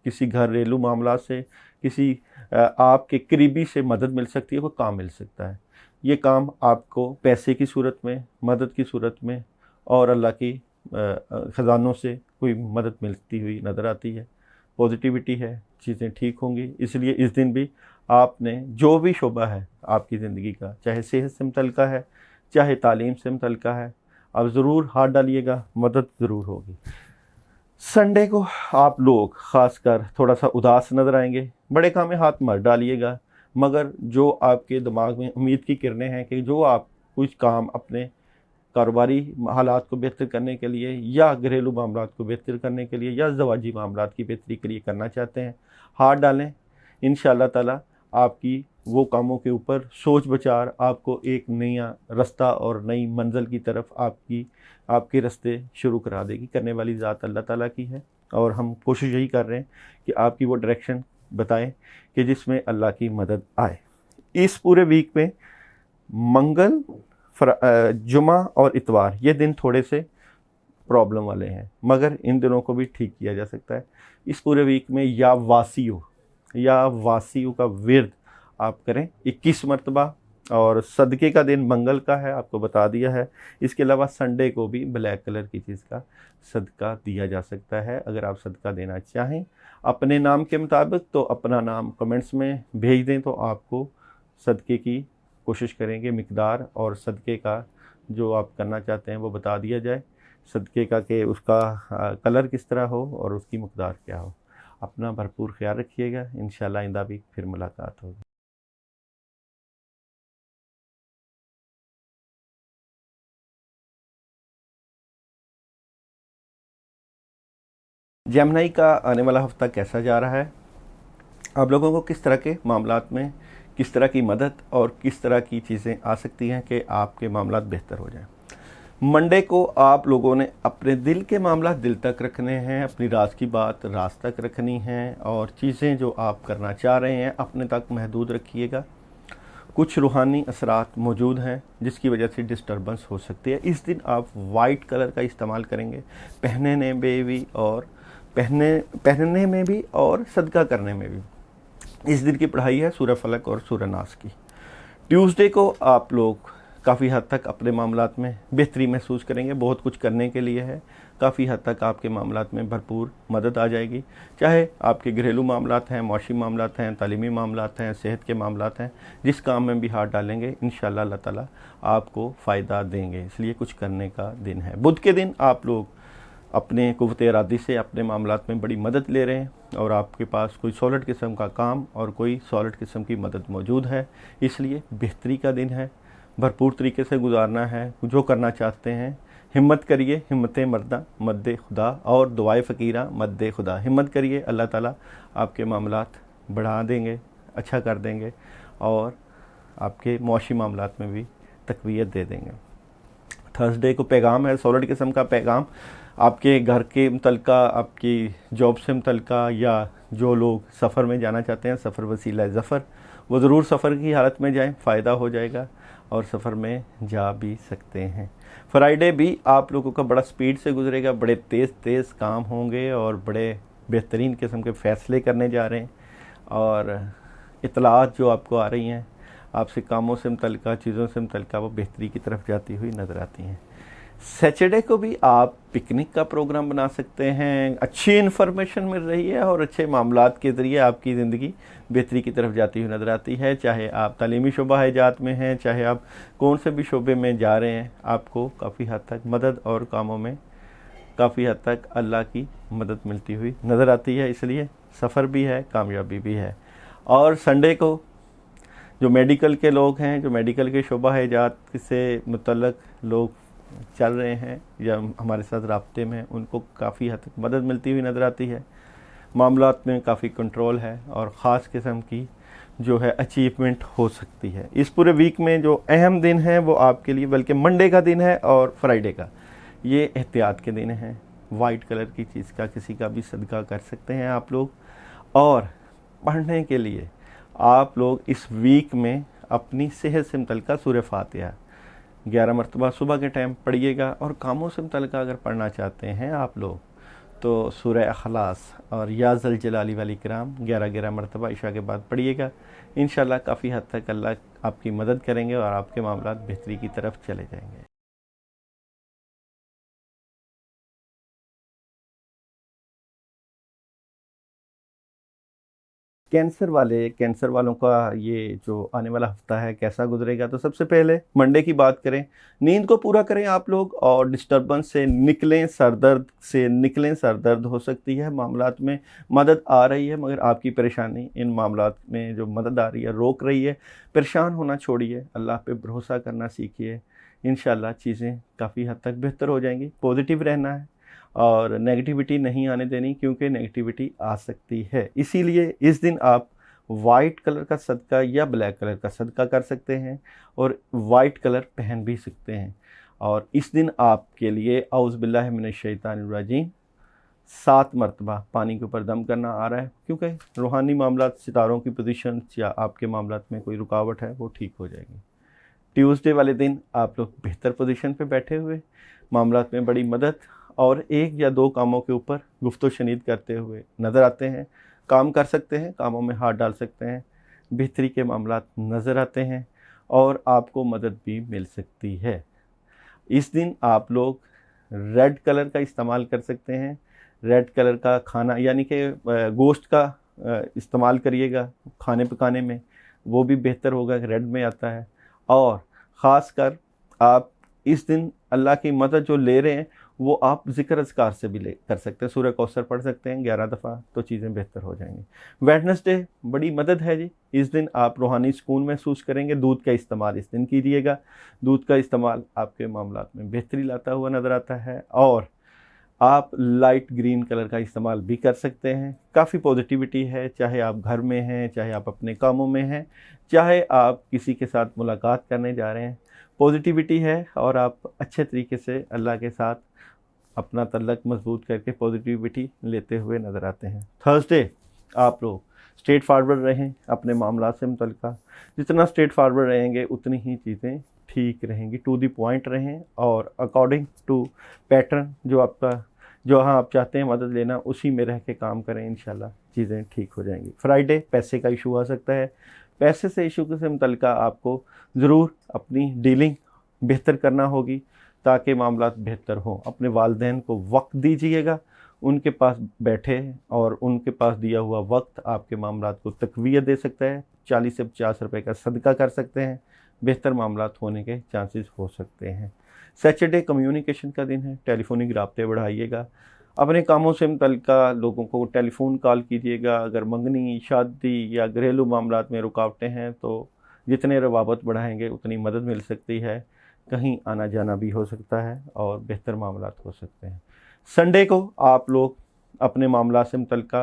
किसी घरेलू मामला से, किसी आपके करीबी से मदद मिल सकती है, कोई काम मिल सकता है। ये काम आपको पैसे की सूरत में, मदद की सूरत में और अल्लाह की ख़जानों से कोई मदद मिलती हुई नज़र आती है। पॉजिटिविटी है, चीज़ें ठीक होंगी। इसलिए इस दिन भी आपने जो भी शोबा है आपकी ज़िंदगी का, चाहे सेहत से मुतल्लिका है, चाहे तालीम से मुतल्लिका है, आप ज़रूर हाथ डालिएगा, मदद ज़रूर होगी। संडे को आप लोग ख़ासकर थोड़ा सा उदास नज़र आएंगे। बड़े काम में हाथ मत डालिएगा, मगर जो आपके दिमाग में उम्मीद की किरणें हैं कि जो आप कुछ काम अपने कारोबारी हालात को बेहतर करने के लिए या घरेलू मामलात को बेहतर करने के लिए या ज़वाजी मामलात की बेहतरी के लिए करना चाहते हैं, हाथ डालें। इंशाअल्लाह ताला आपकी वो कामों के ऊपर सोच विचार आपको एक नया रास्ता और नई मंजिल की तरफ आपके रास्ते शुरू करा देगी। करने वाली ज़ात अल्लाह ताला की है, اور ہم کوشش یہی کر رہے ہیں کہ آپ کی وہ ڈائریکشن بتائیں کہ جس میں اللہ کی مدد آئے۔ اس پورے ویک میں منگل، جمعہ اور اتوار یہ دن تھوڑے سے پرابلم والے ہیں، مگر ان دنوں کو بھی ٹھیک کیا جا سکتا ہے۔ اس پورے ویک میں یا واسیو کا ورد آپ کریں 21 مرتبہ، اور صدقے کا دن منگل کا ہے، آپ کو بتا دیا ہے۔ اس کے علاوہ سنڈے کو بھی بلیک کلر کی چیز کا صدقہ دیا جا سکتا ہے۔ اگر آپ صدقہ دینا چاہیں اپنے نام کے مطابق تو اپنا نام کمنٹس میں بھیج دیں، تو آپ کو صدقے کی کوشش کریں گے مقدار اور صدقے کا جو آپ کرنا چاہتے ہیں وہ بتا دیا جائے، صدقے کا کہ اس کا کلر کس طرح ہو اور اس کی مقدار کیا ہو۔ اپنا بھرپور خیال رکھیے گا، انشاءاللہ آئندہ بھی پھر ملاقات ہوگی۔ جیمنائی کا آنے والا ہفتہ کیسا جا رہا ہے؟ آپ لوگوں کو کس طرح کے معاملات میں کس طرح کی مدد اور کس طرح کی چیزیں آ سکتی ہیں کہ آپ کے معاملات بہتر ہو جائیں؟ منڈے کو آپ لوگوں نے اپنے دل کے معاملات دل تک رکھنے ہیں، اپنی راز کی بات راز تک رکھنی ہے، اور چیزیں جو آپ کرنا چاہ رہے ہیں اپنے تک محدود رکھیے گا۔ کچھ روحانی اثرات موجود ہیں جس کی وجہ سے ڈسٹربنس ہو سکتی ہے۔ اس دن آپ وائٹ کلر کا استعمال کریں گے پہننے میں بھی اور صدقہ کرنے میں بھی۔ اس دن کی پڑھائی ہے سورہ فلق اور سورہ ناس کی۔ ٹیوزڈے کو آپ لوگ کافی حد تک اپنے معاملات میں بہتری محسوس کریں گے، بہت کچھ کرنے کے لیے ہے، کافی حد تک آپ کے معاملات میں بھرپور مدد آ جائے گی، چاہے آپ کے گھریلو معاملات ہیں، معاشی معاملات ہیں، تعلیمی معاملات ہیں، صحت کے معاملات ہیں، جس کام میں بھی ہاتھ ڈالیں گے انشاءاللہ اللہ تعالیٰ آپ کو فائدہ دیں گے، اس لیے کچھ کرنے کا دن ہے۔ بدھ کے دن آپ لوگ اپنے قوت ارادی سے اپنے معاملات میں بڑی مدد لے رہے ہیں، اور آپ کے پاس کوئی سالڈ قسم کا کام اور کوئی سالڈ قسم کی مدد موجود ہے، اس لیے بہتری کا دن ہے، بھرپور طریقے سے گزارنا ہے۔ جو کرنا چاہتے ہیں ہمت کریے، ہمت مردہ مد خدا، اور دعائے فقیرہ مد خدا۔ ہمت کریے، اللہ تعالیٰ آپ کے معاملات بڑھا دیں گے، اچھا کر دیں گے، اور آپ کے معاشی معاملات میں بھی تقویت دے دیں گے۔ تھرسڈے کو پیغام ہے سالڈ قسم کا پیغام، آپ کے گھر کے متعلقہ، آپ کی جاب سے متعلقہ، یا جو لوگ سفر میں جانا چاہتے ہیں، سفر وسیلہ ظفر، وہ ضرور سفر کی حالت میں جائیں، فائدہ ہو جائے گا اور سفر میں جا بھی سکتے ہیں۔ فرائیڈے بھی آپ لوگوں کا بڑا سپیڈ سے گزرے گا، بڑے تیز کام ہوں گے اور بڑے بہترین قسم کے فیصلے کرنے جا رہے ہیں، اور اطلاعات جو آپ کو آ رہی ہیں آپ سے کاموں سے متعلقہ، چیزوں سے متعلقہ، وہ بہتری کی طرف جاتی ہوئی نظر آتی ہیں۔ سیچرڈے کو بھی آپ پکنک کا پروگرام بنا سکتے ہیں، اچھی انفارمیشن مل رہی ہے اور اچھے معاملات کے ذریعے آپ کی زندگی بہتری کی طرف جاتی ہوئی نظر آتی ہے۔ چاہے آپ تعلیمی شعبہ جات میں ہیں، چاہے آپ کون سے بھی شعبے میں جا رہے ہیں، آپ کو کافی حد تک مدد اور کاموں میں کافی حد تک اللہ کی مدد ملتی ہوئی نظر آتی ہے، اس لیے سفر بھی ہے، کامیابی بھی ہے۔ اور سنڈے کو جو میڈیکل کے لوگ ہیں، جو میڈیکل کے شعبہ جات سے متعلق لوگ چل رہے ہیں یا ہمارے ساتھ رابطے میں، ان کو کافی حد تک مدد ملتی ہوئی نظر آتی ہے، معاملات میں کافی کنٹرول ہے، اور خاص قسم کی جو ہے اچیومنٹ ہو سکتی ہے۔ اس پورے ویک میں جو اہم دن ہیں وہ آپ کے لیے بلکہ منڈے کا دن ہے اور فرائیڈے کا، یہ احتیاط کے دن ہیں۔ وائٹ کلر کی چیز کا کسی کا بھی صدقہ کر سکتے ہیں آپ لوگ، اور پڑھنے کے لیے آپ لوگ اس ویک میں اپنی صحت سے متعلقہ سورہ فاتحہ 11 مرتبہ صبح کے ٹائم پڑھیے گا، اور کاموں سے متعلقہ اگر پڑھنا چاہتے ہیں آپ لوگ تو سورہ اخلاص اور یا ذل جلال والاکرام 11 مرتبہ عشاء کے بعد پڑھیے گا، انشاءاللہ کافی حد تک اللہ آپ کی مدد کریں گے اور آپ کے معاملات بہتری کی طرف چلے جائیں گے۔ کینسر والوں کا یہ جو آنے والا ہفتہ ہے کیسا گزرے گا؟ تو سب سے پہلے منڈے کی بات کریں، نیند کو پورا کریں آپ لوگ، اور ڈسٹربنس سے نکلیں، سر درد ہو سکتی ہے، معاملات میں مدد آ رہی ہے، مگر آپ کی پریشانی ان معاملات میں جو مدد آ رہی ہے روک رہی ہے۔ پریشان ہونا چھوڑیے، اللہ پہ بھروسہ کرنا سیکھیے، انشاءاللہ چیزیں کافی حد تک بہتر ہو جائیں گی۔ پازیٹیو رہنا ہے اور نیگیٹیوٹی نہیں آنے دینی، کیونکہ نیگیٹیوٹی آ سکتی ہے۔ اسی لیے اس دن آپ وائٹ کلر کا صدقہ یا بلیک کلر کا صدقہ کر سکتے ہیں، اور وائٹ کلر پہن بھی سکتے ہیں۔ اور اس دن آپ کے لیے اعوذ باللہ من الشیطان الرجیم 7 मरतबा पानी के ऊपर दम करना आ रहा है, क्योंकि रूहानी मामलात, सितारों की पोजीशन या आपके मामलात में कोई रुकावट है वो ठीक हो जाएगी। ट्यूसडे वाले दिन आप लोग बेहतर पोजीशन पे बैठे हुए मामलात में बड़ी मदद और 1 या 2 कामों के ऊपर गुफ्तो शनीद करते हुए नज़र आते हैं। काम कर सकते हैं, कामों में हाथ डाल सकते हैं, बेहतरी के मामलात नज़र आते हैं और आपको मदद भी मिल सकती है। इस दिन आप लोग रेड कलर का इस्तेमाल कर सकते हैं। रेड कलर का खाना यानी कि गोश्त का इस्तेमाल करिएगा खाने पकाने में, वो भी बेहतर होगा, रेड में आता है। और ख़ास कर आप इस दिन अल्लाह की मदद जो ले रहे हैं वो आप ज़िक्र अज़कार से भी कर सकते हैं। सूरह कौसर पढ़ सकते हैं 11 दफ़ा, तो चीज़ें बेहतर हो जाएंगी। वेडनेसडे बड़ी मदद है जी, इस दिन आप रूहानी सुकून महसूस करेंगे। दूध का इस्तेमाल इस दिन कीजिएगा। दूध का इस्तेमाल आपके मामलात में बेहतरी लाता हुआ नज़र आता है। और आप लाइट ग्रीन कलर का इस्तेमाल भी कर सकते हैं। काफ़ी पॉजिटिविटी है, चाहे आप घर में हैं, चाहे आप अपने कामों में हैं, चाहे आप किसी के साथ मुलाकात करने जा रहे हैं, पॉजिटिविटी है। और आप अच्छे तरीके से अल्लाह के साथ अपना तल्लक मजबूत करके पॉजिटिविटी लेते हुए नज़र आते हैं। थर्सडे आप लोग स्ट्रेट फारवर्ड रहें अपने मामला से मुतल्लिक़। जितना स्ट्रेट फारवर्ड रहेंगे उतनी ही चीज़ें ठीक रहेंगी। टू द पॉइंट रहें और अकॉर्डिंग टू पैटर्न जो आपका जहाँ आप चाहते हैं मदद लेना, उसी में रह के काम करें, इंशाल्लाह चीज़ें ठीक हो जाएंगी। फ्राइडे पैसे का इशू आ सकता है। पैसे से इशू से मुतल्लिक़ आपको ज़रूर अपनी डीलिंग बेहतर करना होगी ताकि मामलात बेहतर हों। अपने वालिदैन को वक्त दीजिएगा, उनके पास बैठे और उनके पास दिया हुआ वक्त आपके मामलात को तक़वियत दे सकता है। 40 से 50 रुपए का सदका कर सकते हैं, बेहतर मामलात होने के चांसेस हो सकते हैं। सैटरडे कम्युनिकेशन का दिन है, टेलीफोनिक राब्ते बढ़ाइएगा। अपने कामों से मुतल्लिक़ लोगों को टेलीफोन कॉल कीजिएगा। अगर मंगनी, शादी या घरेलू मामलात में रुकावटें हैं तो जितने रवाबत बढ़ाएंगे उतनी मदद मिल सकती है। कहीं आना जाना भी हो सकता है और बेहतर मामलात हो सकते हैं। संडे को आप लोग अपने मामला से मुतल्लिक़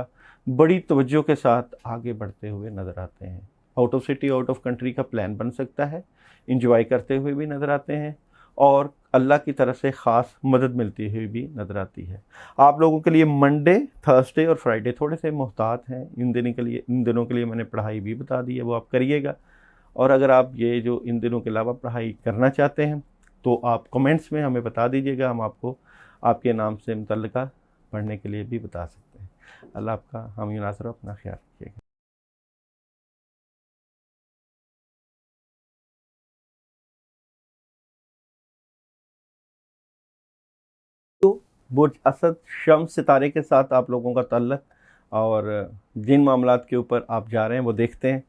बड़ी तवज्जो के साथ आगे बढ़ते हुए नज़र आते हैं। Out of city, out of country का प्लान बन सकता है, इंजॉय करते हुए भी नज़र आते हैं और अल्लाह की तरफ से ख़ास मदद मिलती हुई भी नज़र आती है। आप लोगों के लिए मंडे, थर्सडे और फ्राइडे थोड़े से मोहतात हैं। इन दिनों के लिए मैंने पढ़ाई भी बता दी है, वो आप करिएगा। और अगर आप ये जो इन दिनों के अलावा पढ़ाई करना चाहते हैं तो आप कमेंट्स में हमें बता दीजिएगा, हम आपको आपके नाम से मुतल्लिक़ पढ़ने के लिए भी बता सकते हैं। अल्लाह आपका हामी नासर, अपना ख्याल रखिएगा। तो बुर्ज असद, शम्स, सितारे के साथ आप लोगों का ताल्लुक़ और जिन मामलात के ऊपर आप जा रहे हैं वो देखते हैं।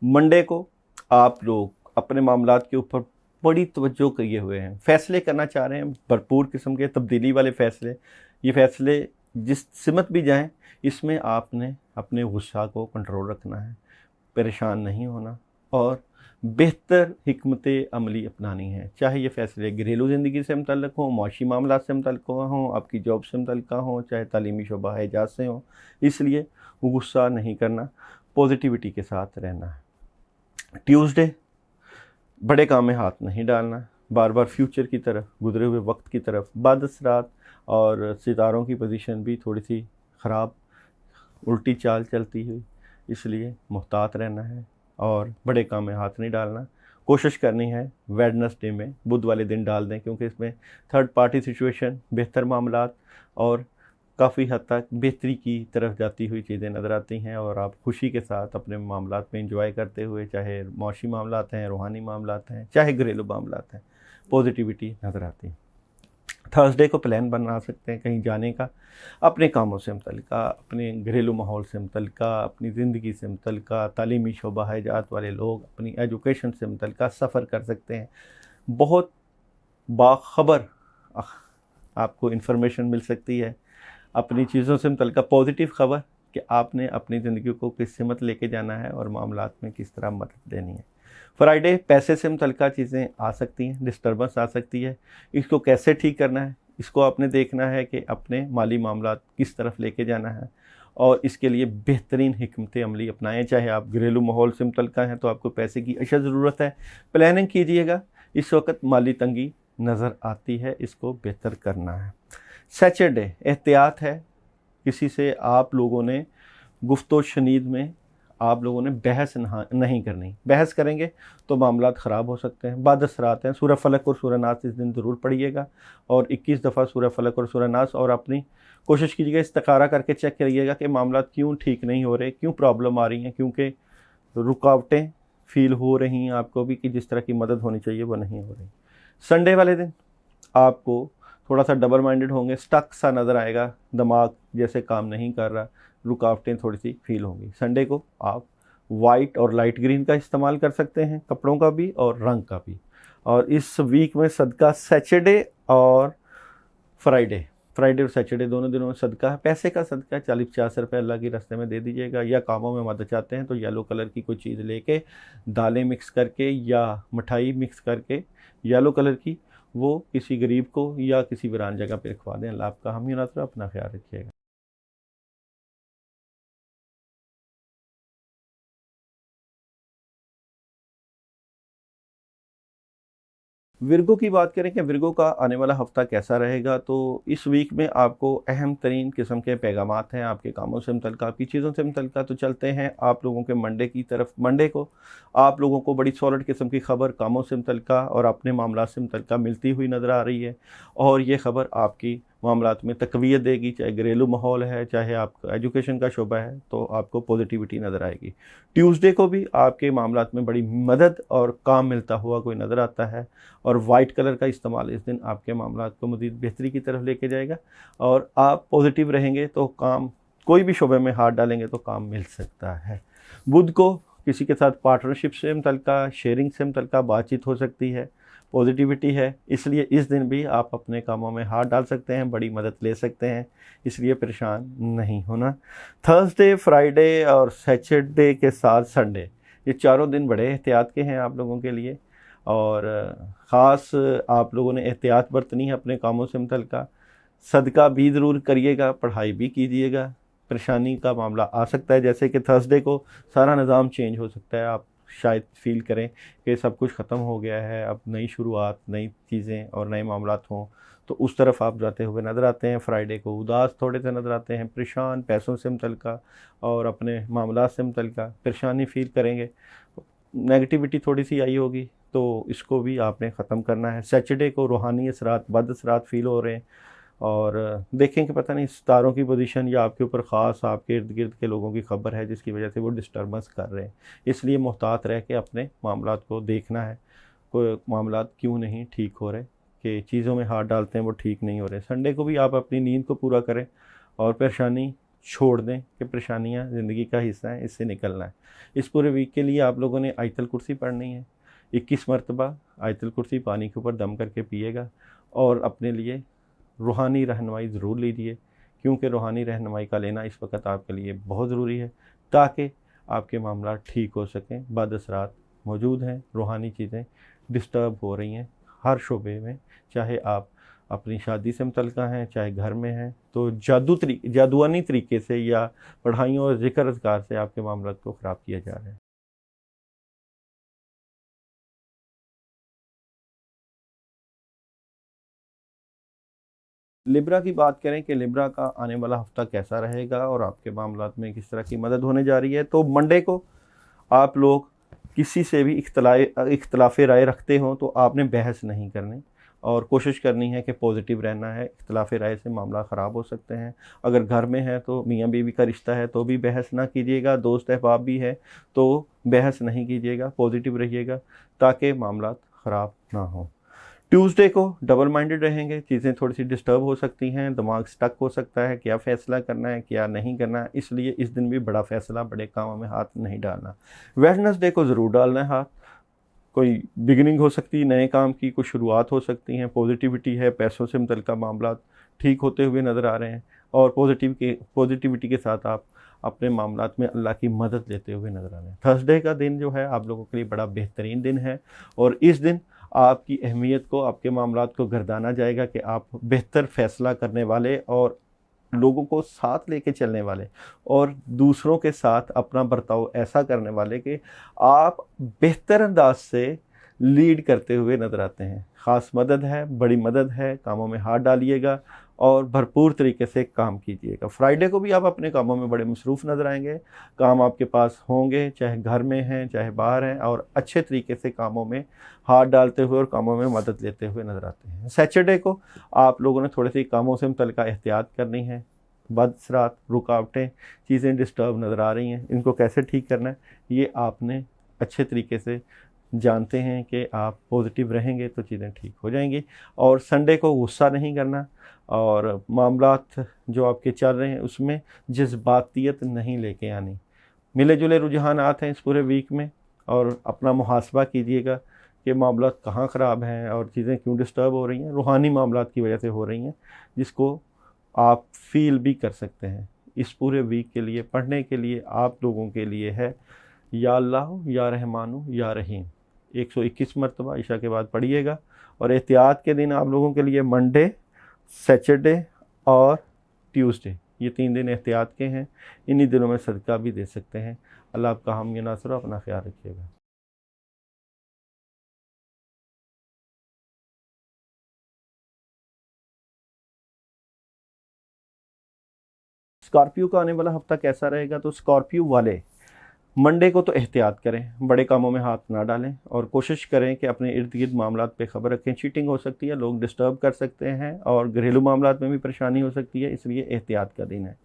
मंडे को आप लोग अपने मामलात के ऊपर बड़ी तवज्जो किए हुए हैं, फ़ैसले करना चाह रहे हैं, भरपूर किस्म के तब्दीली वाले फ़ैसले। ये फ़ैसले जिस सिमत भी जाएं, इसमें आपने अपने गुस्सा को कंट्रोल रखना है, परेशान नहीं होना और बेहतर हिकमत अमली अपनानी है। चाहे ये फ़ैसले घरेलू ज़िंदगी से मुतल्लिक़ हों, माशी मामला से मुतल्लिक़ हों, आपकी जॉब से मुतल्लिक़ हों, चाहे तालीमी शोबा एजाज़ से हों, इसलिए गुस्सा नहीं करना, पॉजिटिविटी के साथ रहना है। ट्यूसडे बड़े काम में हाथ नहीं डालना, बार बार फ्यूचर की तरफ, गुजरे हुए वक्त की तरफ। बाद असरात और सितारों की पोजीशन भी थोड़ी सी ख़राब, उल्टी चाल चलती हुई, इसलिए मुहतात रहना है और बड़े काम में हाथ नहीं डालना। कोशिश करनी है वेडनेसडे में, बुध वाले दिन डाल दें, क्योंकि इसमें थर्ड पार्टी सिचुएशन, बेहतर मामलात और काफ़ी हद तक बेहतरी की तरफ जाती हुई चीज़ें नज़र आती हैं और आप खुशी के साथ अपने मामलात में इंजॉय करते हुए, चाहे मौशी मामलात हैं, रूहानी मामलात हैं, चाहे घरेलू मामलात हैं, पॉजिटिविटी नज़र आती है। थर्सडे को प्लान बना सकते हैं कहीं जाने का, अपने कामों से मुतल्लिक़, अपने घरेलू माहौल से मुतल्लिक़, अपनी ज़िंदगी से मुतल्लिक़, तालीमी शोबा हयात वाले लोग अपनी एजुकेशन से मुतल्लिक़ सफ़र कर सकते हैं। बहुत बाखबर आपको इन्फॉर्मेशन मिल सकती है अपनी चीज़ों से मुतल्लिक़, पॉजिटिव ख़बर कि आपने अपनी ज़िंदगी को किस सिमत लेके जाना है और मामलात में किस तरह मदद देनी है। फ्राइडे पैसे से मुतल्लिक़ चीज़ें आ सकती हैं, डिस्टर्बेंस आ सकती है, इसको कैसे ठीक करना है, इसको आपने देखना है कि अपने माली मामलात किस तरफ लेके जाना है और इसके लिए बेहतरीन हिकमत अमली अपनाएं। चाहे आप घरेलू माहौल से मुतल्लिक़ हैं तो आपको पैसे की अशद ज़रूरत है, प्लानिंग कीजिएगा। इस वक्त माली तंगी नज़र आती है, इसको बेहतर करना है। सैटरडे एहतियात है, किसी से आप लोगों ने गुफ्तो शनीद में आप लोगों ने बहस नहीं करनी। बहस करेंगे तो मामलात ख़राब हो सकते हैं। बाद असरात हैं, सूरह फलक और सूरह नास इस दिन ज़रूर पढ़िएगा और 21 दफ़ा सूरह फलक और सूरह नास, और अपनी कोशिश कीजिएगा इस्तिखारा करके चेक करिएगा कि मामलात क्यों ठीक नहीं हो रहे, क्यों प्रॉब्लम आ रही हैं, क्योंकि रुकावटें फील हो रही हैं आपको भी कि जिस तरह की मदद होनी चाहिए वो नहीं हो रही। संडे वाले दिन आपको थोड़ा सा डबल माइंडेड होंगे, स्टक सा नज़र आएगा, दिमाग जैसे काम नहीं कर रहा, रुकावटें थोड़ी सी फील होंगी। संडे को आप वाइट और लाइट ग्रीन का इस्तेमाल कर सकते हैं, कपड़ों का भी और रंग का भी। और इस वीक में सदका सैटरडे और फ्राइडे और सैटरडे दोनों दिनों में सदका है, पैसे का सदका है। 40-50 रुपये अल्लाह के रास्ते में दे दीजिएगा। या कामों में मदद चाहते हैं तो येलो कलर की कोई चीज़ लेके, दालें मिक्स करके या मिठाई मिक्स करके येलो कलर की, वो किसी गरीब को या किसी वीरान जगह पे रखवा दें। अल्लाह आपका हामी नासर, अपना ख्याल रखिएगा। विर्गो की बात करें कि विर्गो का आने वाला हफ्ता कैसा रहेगा, तो इस वीक में आपको अहम तरीन किस्म के पैगामात हैं आपके कामों से मुतल्लिक़, आपकी चीज़ों से मुतल्लिक़। तो चलते हैं आप लोगों के मंडे की तरफ। मंडे को आप लोगों को बड़ी सॉलिड किस्म की खबर कामों से मुतल्लिक़ और अपने मामलात से मुतल्लिक़ मिलती हुई नज़र आ रही है, और ये ख़बर आपकी मामलात में तक़वियत देगी। चाहे घरेलू माहौल है, चाहे आपका एजुकेशन का शोबा है, तो आपको पॉजिटिविटी नज़र आएगी। ट्यूसडे को भी आपके मामलात में बड़ी मदद और काम मिलता हुआ कोई नज़र आता है, और वाइट कलर का इस्तेमाल इस दिन आपके मामलात को मज़ीद बेहतरी की तरफ लेके जाएगा, और आप पॉजिटिव रहेंगे तो काम, कोई भी शोबे में हाथ डालेंगे तो काम मिल सकता है। बुध को किसी के साथ पार्टनरशिप से मुतल्लिक़, शेयरिंग से मुतल्लिक़ बातचीत हो सकती है, पॉजिटिविटी है, इसलिए इस दिन भी आप अपने कामों में हाथ डाल सकते हैं, बड़ी मदद ले सकते हैं, इसलिए परेशान नहीं होना। थर्सडे, फ्राइडे और सैटरडे के साथ संडे, ये चारों दिन बड़े एहतियात के हैं आप लोगों के लिए, और ख़ास आप लोगों ने एहतियात बरतनी है अपने कामों से मुतल्लिक़। सदका भी ज़रूर करिएगा, पढ़ाई भी कीजिएगा। परेशानी का मामला आ सकता है, जैसे कि थर्सडे को सारा निज़ाम चेंज हो सकता है, आप शायद फ़ील करें कि सब कुछ ख़त्म हो गया है, अब नई शुरुआत, नई चीज़ें और नए मामलात हों, तो उस तरफ आप जाते हुए नज़र आते हैं। फ्राइडे को उदास थोड़े से नज़र आते हैं, परेशान, पैसों से मुतल्लिक़ और अपने मामलात से मुतल्लिक़ परेशानी फ़ील करेंगे, नेगेटिविटी थोड़ी सी आई होगी, तो इसको भी आपने ख़त्म करना है। सैटरडे को रूहानी असरात, बद असरात फ़ील हो रहे हैं, और देखें कि पता नहीं सितारों की पोजीशन या आपके ऊपर ख़ास आपके इर्द गिर्द के लोगों की खबर है जिसकी वजह से वो डिस्टर्बेंस कर रहे हैं, इसलिए मोहतात रह के अपने मामलात को देखना है, कोई मामलात क्यों नहीं ठीक हो रहे, कि चीज़ों में हाथ डालते हैं वो ठीक नहीं हो रहे। संडे को भी आप अपनी नींद को पूरा करें और परेशानी छोड़ दें कि परेशानियाँ ज़िंदगी का हिस्सा हैं, इससे निकलना है। इस पूरे वीक के लिए आप लोगों ने आयतल कुर्सी पढ़नी है, 21 मरतबा आयतल कुर्सी पानी के ऊपर दम करके पिएगा, और अपने लिए रूहानी रहनुमाई ज़रूर लीजिए, क्योंकि रूहानी रहनुमाई का लेना इस वक्त आपके लिए बहुत ज़रूरी है, ताकि आपके मामला ठीक हो सकें। बद असरात मौजूद हैं, रूहानी चीज़ें डिस्टर्ब हो रही हैं हर शोबे में, चाहे आप अपनी शादी से मुतल्लिक़ हैं, चाहे घर में हैं, तो जादुआनी तरीके से या पढ़ाइयों और ज़िक्र अज़कार से आपके मामलात को ख़राब किया जा रहा है। लिब्रा की बात करें कि लिब्रा का आने वाला हफ्ता कैसा रहेगा और आपके मामलात में किस तरह की मदद होने जा रही है, तो मंडे को आप लोग किसी से भी इख्तलाफ राय रखते हो तो आपने बहस नहीं करनी, और कोशिश करनी है कि पॉजिटिव रहना है। इख्तलाफ राय से मामला ख़राब हो सकते हैं। अगर घर में है तो मियाँ बीवी का रिश्ता है तो भी बहस ना कीजिएगा, दोस्त अहबाब भी है तो बहस नहीं कीजिएगा, पॉजिटिव रहिएगा ताकि मामला ख़राब ना हो। ट्यूसडे को डबल माइंडेड रहेंगे, चीज़ें थोड़ी सी डिस्टर्ब हो सकती हैं, दिमाग स्टक हो सकता है, क्या फ़ैसला करना है क्या नहीं करना है, इसलिए इस दिन भी बड़ा फ़ैसला, बड़े कामों में हाथ नहीं डालना। वेडनेसडे को ज़रूर डालना है हाथ, कोई बिगिनिंग हो सकती है नए काम की, कोई शुरुआत हो सकती हैं, पॉजिटिविटी है, पैसों से मुतल्लिक़ मामला ठीक होते हुए नज़र आ रहे हैं, और पॉजिटिविटी के साथ आप अपने मामलात में अल्लाह की मदद लेते हुए नज़र आ रहे हैं। थर्सडे का दिन जो है आप लोगों के लिए बड़ा बेहतरीन दिन है, और इस दिन आपकी अहमियत को, आपके मामलात को गर्दाना जाएगा कि आप बेहतर फ़ैसला करने वाले और लोगों को साथ लेके चलने वाले और दूसरों के साथ अपना बर्ताव ऐसा करने वाले कि आप बेहतर अंदाज से लीड करते हुए नज़र आते हैं। ख़ास मदद है, बड़ी मदद है, कामों में हाथ डालिएगा और भरपूर तरीके से काम कीजिएगा। फ्राइडे को भी आप अपने कामों में बड़े मसरूफ़ नज़र आएंगे, काम आपके पास होंगे, चाहे घर में हैं चाहे बाहर हैं, और अच्छे तरीके से कामों में हाथ डालते हुए और कामों में मदद लेते हुए नज़र आते हैं। सैटरडे को आप लोगों ने थोड़ी सी कामों से मुतल्लिक़ एहतियात करनी है। बदसरात, रुकावटें, चीज़ें डिस्टर्ब नज़र आ रही हैं, इनको कैसे ठीक करना है ये आपने अच्छे तरीके से जानते हैं कि आप पॉजिटिव रहेंगे तो चीज़ें ठीक हो जाएंगी। और संडे को गुस्सा नहीं करना, और मामलात जो आपके चल रहे हैं उसमें जज्बातियत नहीं लेके आनी। मिले जुले रुझानात हैं इस पूरे वीक में, और अपना मुहासबा कीजिएगा कि मामलात कहाँ ख़राब हैं और चीज़ें क्यों डिस्टर्ब हो रही हैं। रूहानी मामलात की वजह से हो रही हैं, जिसको आप फील भी कर सकते हैं। इस पूरे वीक के लिए पढ़ने के लिए आप लोगों के लिए है या अल्लाह या रहमानु या रहीम, 121 मरतबा ईशा के बाद पढ़िएगा। और एहतियात के दिन आप लोगों के लिए मंडे, सैटरडे और ट्यूसडे, ये 3 दिन एहतियात के हैं। इन्हीं दिनों में सदका भी दे सकते हैं। अल्लाह आपका हामी नासर, अपना ख्याल रखिएगा। स्कॉर्पियो का आने वाला हफ्ता कैसा रहेगा? तो स्कॉर्पियो वाले मंडे को तो एहतियात करें, बड़े कामों में हाथ ना डालें, और कोशिश करें कि अपने इर्द गिर्द मामलात पे ख़बर रखें। चीटिंग हो सकती है, लोग डिस्टर्ब कर सकते हैं, और घरेलू मामलात में भी परेशानी हो सकती है, इसलिए एहतियात का दिन है।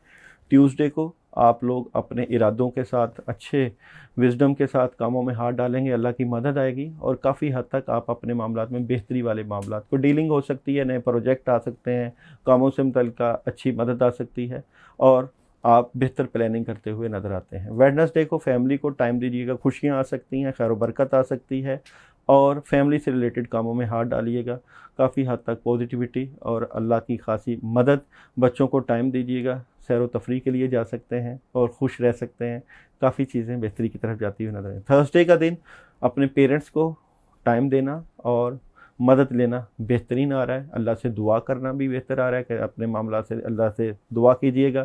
ट्यूसडे को आप लोग अपने इरादों के साथ, अच्छे विजडम के साथ कामों में हाथ डालेंगे, अल्लाह की मदद आएगी, और काफ़ी हद तक आप अपने मामलात में बेहतरी वाले मामलात को डीलिंग हो सकती है, नए प्रोजेक्ट आ सकते हैं, कामों से मुतल्लिक़ अच्छी मदद आ सकती है, और आप बेहतर प्लानिंग करते हुए नज़र आते हैं। वेडनेसडे को फैमिली को टाइम दीजिएगा, खुशियाँ आ सकती हैं, खैर बरकत आ सकती है, और फैमिली से रिलेटेड कामों में हाथ डालिएगा। काफ़ी हद तक पॉजिटिविटी और अल्लाह की खासी मदद। बच्चों को टाइम दीजिएगा, सैर व तफरीह के लिए जा सकते हैं और खुश रह सकते हैं। काफ़ी चीज़ें बेहतरी की तरफ जाती हुई नजर आएँ। थर्सडे का दिन अपने पेरेंट्स को टाइम देना और मदद लेना बेहतरीन आ रहा है। अल्लाह से दुआ करना भी बेहतर आ रहा है कि अपने मामला से अल्लाह से दुआ कीजिएगा।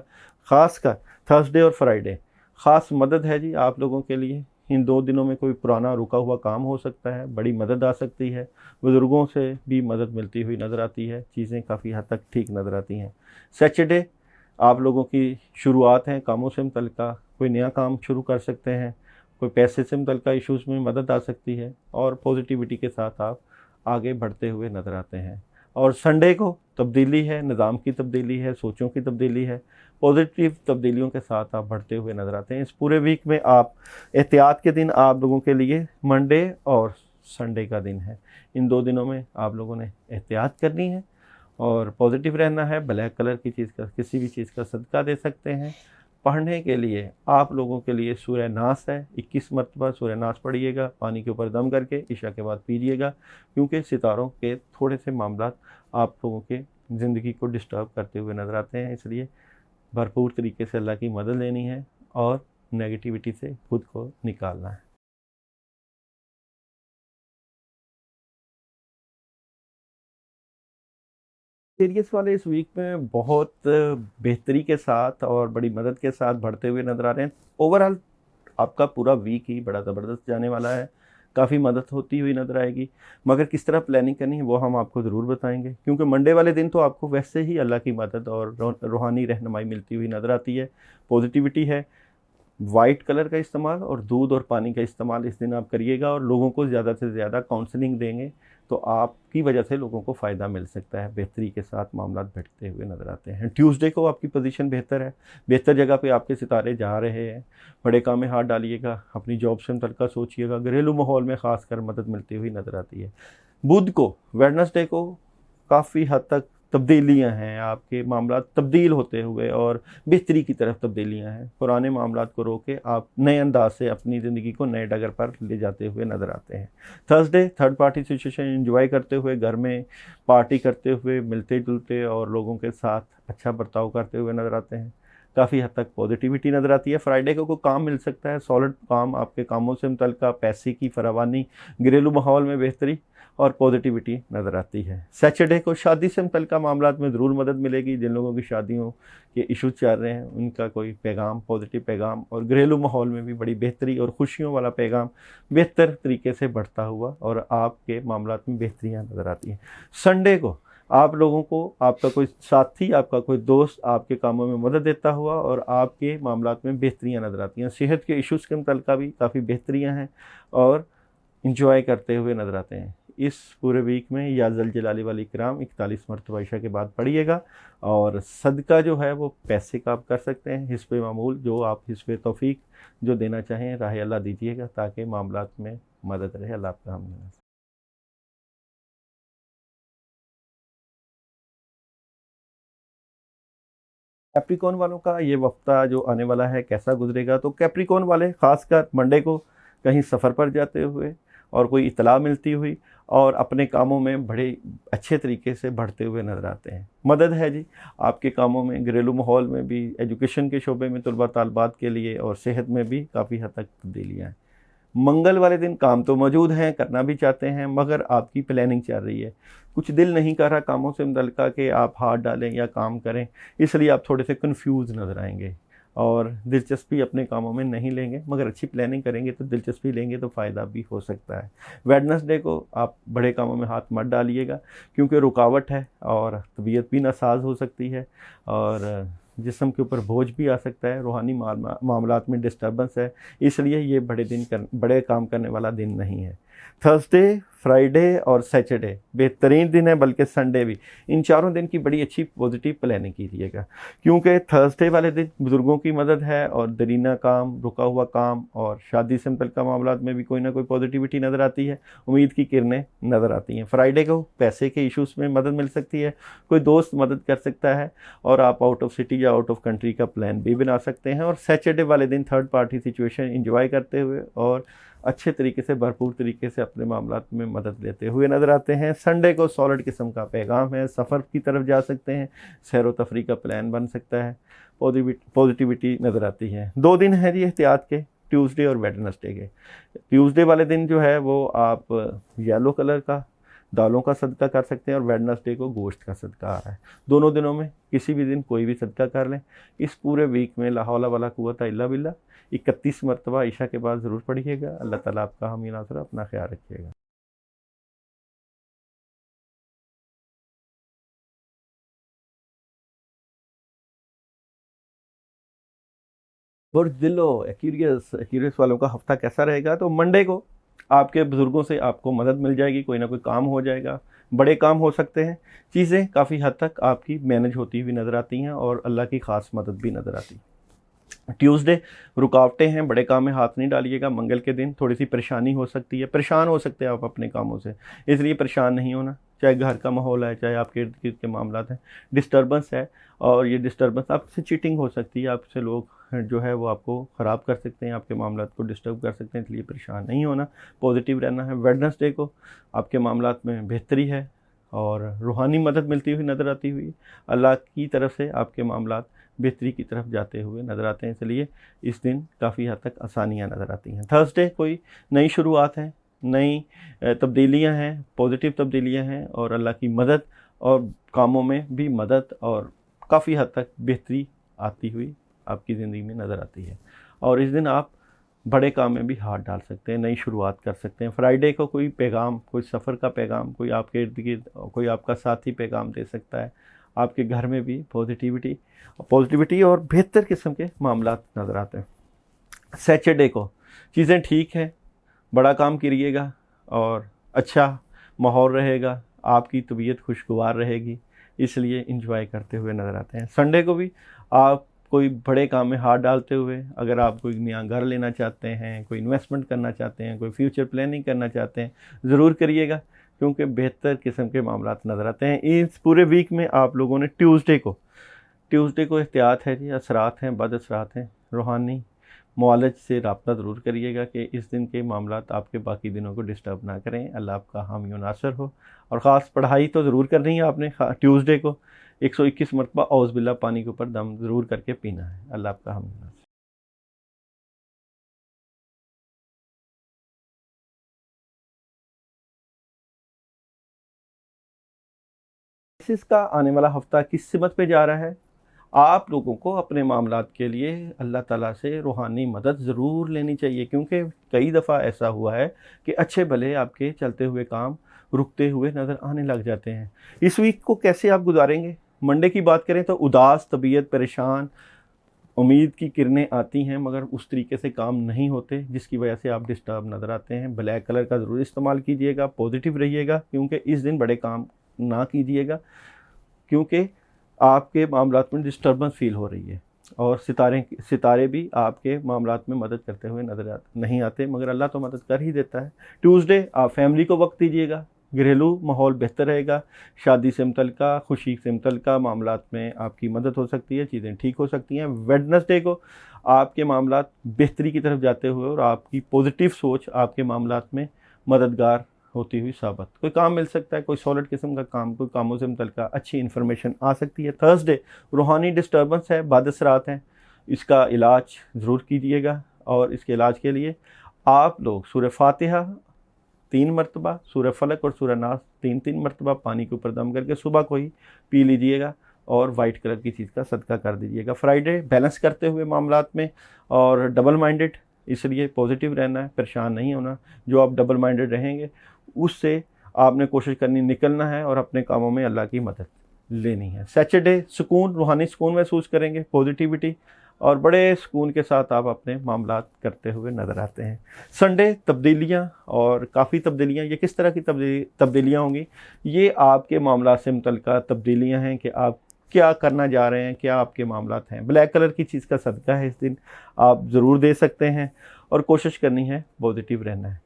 ख़ास कर थर्सडे और फ्राइडे ख़ास मदद है जी आप लोगों के लिए। इन 2 दिनों में कोई पुराना रुका हुआ काम हो सकता है, बड़ी मदद आ सकती है, बुज़ुर्गों से भी मदद मिलती हुई नज़र आती है, चीज़ें काफ़ी हद तक ठीक नज़र आती हैं। सैटरडे आप लोगों की शुरुआत हैं, कामों से मुतल्लिक़ कोई नया काम शुरू कर सकते हैं, कोई पैसे से मुतल्लिक़ इशूज़ में मदद आ सकती है, और पॉजिटिविटी के साथ आप आगे बढ़ते हुए नज़र आते हैं। और संडे को तब्दीली है, निज़ाम की तब्दीली है, सोचों की तब्दीली है, पॉजिटिव तब्दीलियों के साथ आप बढ़ते हुए नज़र आते हैं। इस पूरे वीक में आप एहतियात के दिन आप लोगों के लिए मंडे और संडे का दिन है। इन 2 दिनों में आप लोगों ने एहतियात करनी है और पॉजिटिव रहना है। ब्लैक कलर की चीज़ का, किसी भी चीज़ का सदका दे सकते हैं। पढ़ने के लिए आप लोगों के लिए सूरह नास है, 21 मरतबा सूरह नास पढ़िएगा, पानी के ऊपर दम करके इशा के बाद पीजिएगा, क्योंकि सितारों के थोड़े से मामलात आप लोगों के ज़िंदगी को डिस्टर्ब करते हुए नज़र आते हैं। इसलिए भरपूर तरीके से अल्लाह की मदद लेनी है और नेगेटिविटी से खुद को निकालना है। सीरियस वाले इस वीक में बहुत बेहतरी के साथ और बड़ी मदद के साथ बढ़ते हुए नज़र आ रहे हैं। ओवरऑल आपका पूरा वीक ही बड़ा ज़बरदस्त जाने वाला है, काफ़ी मदद होती हुई नज़र आएगी। मगर किस तरह प्लानिंग करनी है वो हम आपको ज़रूर बताएंगे, क्योंकि मंडे वाले दिन तो आपको वैसे ही अल्लाह की मदद और रूहानी रहनुमाई मिलती हुई नज़र आती है। पॉजिटिविटी है। वाइट कलर का इस्तेमाल और दूध और पानी का इस्तेमाल इस दिन आप करिएगा, और लोगों को ज़्यादा से ज़्यादा काउंसलिंग देंगे तो आपकी वजह से लोगों को फ़ायदा मिल सकता है। बेहतरी के साथ मामला बढ़ते हुए नज़र आते हैं। ट्यूसडे को आपकी पोजीशन बेहतर है, बेहतर जगह पे आपके सितारे जा रहे हैं। बड़े काम में हाथ डालिएगा, अपनी जॉब से मुतल्लिक़ सोचिएगा, घरेलू माहौल में ख़ासकर मदद मिलती हुई नज़र आती है। बुध को, वेडनेसडे को काफ़ी हद तक तब्दीलियाँ हैं, आपके मामला तब्दील होते हुए और बेहतरी की तरफ तब्दीलियाँ हैं। पुराने मामलात को रोके आप नए अंदाज से अपनी ज़िंदगी को नए डगर पर ले जाते हुए नज़र आते हैं। Thursday third party situation enjoy करते हुए, घर में पार्टी करते हुए, मिलते जुलते और लोगों के साथ अच्छा बर्ताव करते हुए नज़र आते हैं। काफ़ी हद तक पॉजिटिविटी नज़र आती है। फ्राइडे को कोई काम मिल सकता है, सॉलिड काम, आपके कामों से मुतल्लिक़ पैसे की फरावानी, घरेलू माहौल में बेहतरी, اور پازیٹیوٹی نظر آتی ہے۔ سیچرڈے کو شادی سے متعلقہ معاملات میں ضرور مدد ملے گی، جن لوگوں کی شادیوں کے ایشوز چل رہے ہیں ان کا کوئی پیغام، پازیٹیو پیغام، اور گھریلو ماحول میں بھی بڑی بہتری اور خوشیوں والا پیغام بہتر طریقے سے بڑھتا ہوا اور آپ کے معاملات میں بہتریاں نظر آتی ہیں۔ سنڈے کو آپ لوگوں کو آپ کا کوئی ساتھی، آپ کا کوئی دوست آپ کے کاموں میں مدد دیتا ہوا اور آپ کے معاملات میں بہتریاں نظر آتی ہیں۔ صحت کے ایشوز کے متعلقہ بھی کافی بہتریاں ہیں اور انجوائے کرتے ہوئے نظر آتے ہیں۔ اس پورے ویک میں یا ذوالجلال والاکرام 41 مرتبہ عشاء کے بعد پڑھیے گا، اور صدقہ جو ہے وہ پیسے کا آپ کر سکتے ہیں، حسب معمول جو آپ حسب توفیق جو دینا چاہیں راہ اللہ دیجیے گا تاکہ معاملات میں مدد رہے۔ اللہ آپ کا حامل ہے۔ کیپریکون والوں کا یہ ہفتہ جو آنے والا ہے کیسا گزرے گا؟ تو کیپریکون والے خاص کر منڈے کو کہیں سفر پر جاتے ہوئے اور کوئی اطلاع ملتی ہوئی اور اپنے کاموں میں بڑے اچھے طریقے سے بڑھتے ہوئے نظر آتے ہیں۔ مدد ہے جی آپ کے کاموں میں، گھریلو ماحول میں بھی، ایجوکیشن کے شعبے میں طلباء طالبات کے لیے، اور صحت میں بھی کافی حد تک تبدیلیاں ہیں۔ منگل والے دن کام تو موجود ہیں، کرنا بھی چاہتے ہیں، مگر آپ کی پلاننگ چل رہی ہے، کچھ دل نہیں کر رہا کاموں سے متعلقہ کہ آپ ہاتھ ڈالیں یا کام کریں، اس لیے آپ تھوڑے سے کنفیوز نظر آئیں گے اور دلچسپی اپنے کاموں میں نہیں لیں گے، مگر اچھی پلاننگ کریں گے تو دلچسپی لیں گے تو فائدہ بھی ہو سکتا ہے۔ ویڈنسڈے کو آپ بڑے کاموں میں ہاتھ مت ڈالیے گا کیونکہ رکاوٹ ہے اور طبیعت بھی ناساز ہو سکتی ہے اور جسم کے اوپر بوجھ بھی آ سکتا ہے، روحانی معاملات میں ڈسٹربنس ہے، اس لیے یہ بڑے کام کرنے والا دن نہیں ہے۔ تھرسڈے، فرائیڈے اور سیچرڈے بہترین دن ہے، بلکہ سنڈے بھی، ان چاروں دن کی بڑی اچھی پازیٹیو پلاننگ کیجیے گا کیونکہ تھرسڈے والے دن بزرگوں کی مدد ہے اور درینہ کام، رکا ہوا کام اور شادی سے متعلقہ معاملات میں بھی کوئی نہ کوئی پازیٹیوٹی نظر آتی ہے، امید کی کرنیں نظر آتی ہیں۔ فرائیڈے کو پیسے کے ایشوز میں مدد مل سکتی ہے، کوئی دوست مدد کر سکتا ہے اور آپ آؤٹ آف سٹی یا آؤٹ آف کنٹری کا پلان بھی بنا سکتے ہیں۔ اور سیچرڈے والے دن تھرڈ پارٹی سچویشن انجوائے کرتے ہوئے اور اچھے طریقے سے، بھرپور طریقے سے اپنے معاملات میں مدد لیتے ہوئے نظر آتے ہیں۔ سنڈے کو سالڈ قسم کا پیغام ہے، سفر کی طرف جا سکتے ہیں، سیر و تفریح کا پلان بن سکتا ہے، پازیٹیوٹی نظر آتی ہے۔ 2 دن ہیں جی احتیاط کے، ٹیوزڈے اور ویڈنسڈے کے۔ ٹیوزڈے والے دن جو ہے وہ آپ یلو کلر کا دالوں کا صدقہ کر سکتے ہیں اور ویڈنسڈے کو گوشت کا صدقہ آ رہا ہے۔ دونوں دنوں میں کسی بھی دن کوئی بھی صدقہ کر لیں۔ اس پورے ویک میں لا حول ولا قوت الا باللہ 31 مرتبہ عشاء کے بعد ضرور پڑھیے گا۔ اللہ تعالیٰ آپ کا حامی ناصر، اپنا خیال رکھیے گا۔ برج دلو ایکیوریس والوں کا ہفتہ کیسا رہے گا؟ تو منڈے کو آپ کے بزرگوں سے آپ کو مدد مل جائے گی، کوئی نہ کوئی کام ہو جائے گا، بڑے کام ہو سکتے ہیں، چیزیں کافی حد تک آپ کی مینج ہوتی ہوئی نظر آتی ہیں اور اللہ کی خاص مدد بھی نظر آتی ہے۔ ٹیوزڈے رکاوٹیں ہیں، بڑے کام میں ہاتھ نہیں ڈالیے گا۔ منگل کے دن تھوڑی سی پریشانی ہو سکتی ہے، پریشان ہو سکتے ہیں آپ اپنے کاموں سے، اس لیے پریشان نہیں ہونا، چاہے گھر کا ماحول ہے، چاہے آپ کے ارد گرد کے معاملات ہیں، ڈسٹربنس ہے اور یہ ڈسٹربنس آپ سے چیٹنگ ہو سکتی ہے، آپ سے لوگ جو ہے وہ آپ کو خراب کر سکتے ہیں، آپ کے معاملات کو ڈسٹرب کر سکتے ہیں، اس لیے پریشان نہیں ہونا، پازیٹیو رہنا ہے۔ ویڈنسڈے کو آپ کے معاملات میں بہتری ہے اور روحانی مدد ملتی ہوئی نظر آتی ہوئی، اللہ کی طرف سے آپ کے معاملات بہتری کی طرف جاتے ہوئے نظر آتے ہیں، اس لیے اس دن کافی حد تک آسانیاں نظر آتی ہیں۔ تھرسڈے کوئی نئی شروعات ہیں، نئی تبدیلیاں ہیں، پازیٹیو تبدیلیاں ہیں اور اللہ کی مدد اور کاموں میں بھی مدد اور کافی حد تک بہتری آتی ہوئی آپ کی زندگی میں نظر آتی ہے، اور اس دن آپ بڑے کام میں بھی ہاتھ ڈال سکتے ہیں، نئی شروعات کر سکتے ہیں۔ فرائیڈے کو کوئی پیغام، کوئی سفر کا پیغام، کوئی آپ کے ارد گرد کوئی آپ کا ساتھی پیغام دے سکتا ہے، آپ کے گھر میں بھی پازیٹیوٹی اور بہتر قسم کے معاملات نظر آتے ہیں۔ سیچرڈے کو چیزیں ٹھیک ہیں، بڑا کام کریے گا اور اچھا ماحول رہے گا، آپ کی طبیعت خوشگوار رہے گی، اس لیے انجوائے کرتے ہوئے نظر آتے ہیں۔ سنڈے کو بھی آپ کوئی بڑے کام میں ہاتھ ڈالتے ہوئے، اگر آپ کوئی نیا گھر لینا چاہتے ہیں، کوئی انویسٹمنٹ کرنا چاہتے ہیں، کوئی فیوچر پلاننگ کرنا چاہتے ہیں، ضرور کریے گا کیونکہ بہتر قسم کے معاملات نظر آتے ہیں۔ اس پورے ویک میں آپ لوگوں نے ٹیوزڈے کو احتیاط ہے جی، اثرات ہیں، بد اثرات ہیں، روحانی معالج سے رابطہ ضرور کریے گا کہ اس دن کے معاملات آپ کے باقی دنوں کو ڈسٹرب نہ کریں، اللہ آپ کا حامی و ناصر ہو۔ اور خاص پڑھائی تو ضرور کرنی ہے آپ نے، ٹیوزڈے کو 121 مرتبہ اعوذ باللہ پانی کے اوپر دم ضرور کر کے پینا ہے، اللہ آپ کا حامی و ناصر۔ एनालिसिस का आने वाला हफ्ता किस सिमत पे जा रहा है, आप लोगों को अपने मामलात के लिए अल्लाह ताला से रूहानी मदद ज़रूर लेनी चाहिए, क्योंकि कई दफ़ा ऐसा हुआ है कि अच्छे भले आपके चलते हुए काम रुकते हुए नज़र आने लग जाते हैं। इस वीक को कैसे आप गुजारेंगे? मंडे की बात करें तो उदास तबीयत, परेशान, उम्मीद की किरणें आती हैं मगर उस तरीके से काम नहीं होते, जिसकी वजह से आप डिस्टर्ब नज़र आते हैं। ब्लैक कलर का ज़रूर इस्तेमाल कीजिएगा, पॉजिटिव रहिएगा, क्योंकि इस दिन बड़े काम ना कीजिएगा, क्योंकि आपके मामलात में डिस्टर्बेंस फील हो रही है और सितारे भी आपके मामलात में मदद करते हुए नज़र नहीं आते, मगर अल्लाह तो मदद कर ही देता है। ट्यूसडे आप फैमिली को वक्त दीजिएगा, घरेलू माहौल बेहतर रहेगा, शादी से मुतल्लिका, खुशी से मुतल्लिका मामलात में आपकी मदद हो सकती है, चीज़ें ठीक हो सकती हैं। वेडनेसडे को आपके मामलात बेहतरी की तरफ जाते हुए और आपकी पॉजिटिव सोच आपके मामलात में मददगार होती हुई साबित, कोई काम मिल सकता है, कोई सॉलिड किस्म का काम, कोई कामों से मुतल्लिका अच्छी इन्फॉर्मेशन आ सकती है। थर्सडे रूहानी डिस्टर्बेंस है, बादसरात हैं, इसका इलाज ज़रूर कीजिएगा और इसके इलाज के लिए आप लोग सूरह फातिहा 3 मरतबा, सूरह फलक और सूरह नास 3-3 मरतबा पानी के ऊपर दम करके सुबह को ही पी लीजिएगा और वाइट कलर की चीज़ का सदका कर दीजिएगा। फ्राइडे बैलेंस करते हुए मामलात में और डबल माइंडेड, इसलिए पॉजिटिव रहना है, परेशान नहीं होना। जो आप डबल माइंडेड रहेंगे उससे आपने कोशिश करनी निकलना है और अपने कामों में अल्लाह की मदद लेनी है। सैटरडे सुकून, रूहानी सुकून महसूस करेंगे, पॉजिटिविटी और बड़े सुकून के साथ आप अपने मामलात करते हुए नज़र आते हैं। संडे तब्दीलियाँ और काफ़ी तब्दीलियाँ, ये किस तरह की तब्दीलियाँ होंगी? ये आपके मामलात से मुतल्लिका तब्दीलियाँ हैं कि आप क्या करना जा रहे हैं, क्या आपके मामलात हैं। ब्लैक कलर की चीज़ का सदका है, इस दिन आप ज़रूर दे सकते हैं और कोशिश करनी है पॉजिटिव रहना है।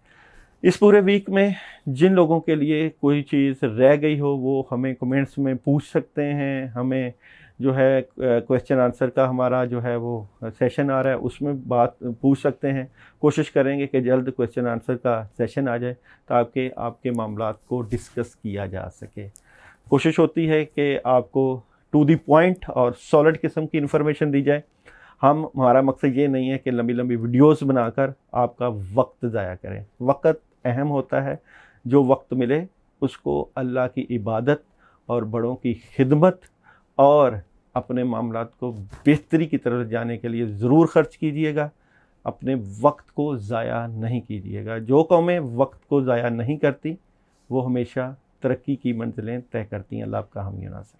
इस पूरे वीक में जिन लोगों के लिए कोई चीज़ रह गई हो वो हमें कमेंट्स में पूछ सकते हैं। हमें जो है क्वेश्चन आंसर का हमारा जो है वो सेशन आ रहा है, उसमें बात पूछ सकते हैं। कोशिश करेंगे कि जल्द क्वेश्चन आंसर का सेशन आ जाए ताकि आपके मामलात को डिस्कस किया जा सके। कोशिश होती है कि आपको टू दी पॉइंट और सॉलिड किस्म की इन्फॉर्मेशन दी जाए। हमारा मकसद ये नहीं है कि लंबी लंबी वीडियोस बनाकर आपका वक्त ज़ाया करें। वक्त अहम होता है, जो वक्त मिले उसको अल्लाह की इबादत और बड़ों की खिदमत और अपने मामलात को बेहतरी की तरफ जाने के लिए ज़रूर ख़र्च कीजिएगा। अपने वक्त को ज़ाया नहीं कीजिएगा। जो कौमें वक्त को ज़ाया नहीं करती वो हमेशा तरक्की की मंजिलें तय करती हैं। अल्लाह आपका हामी नासिर।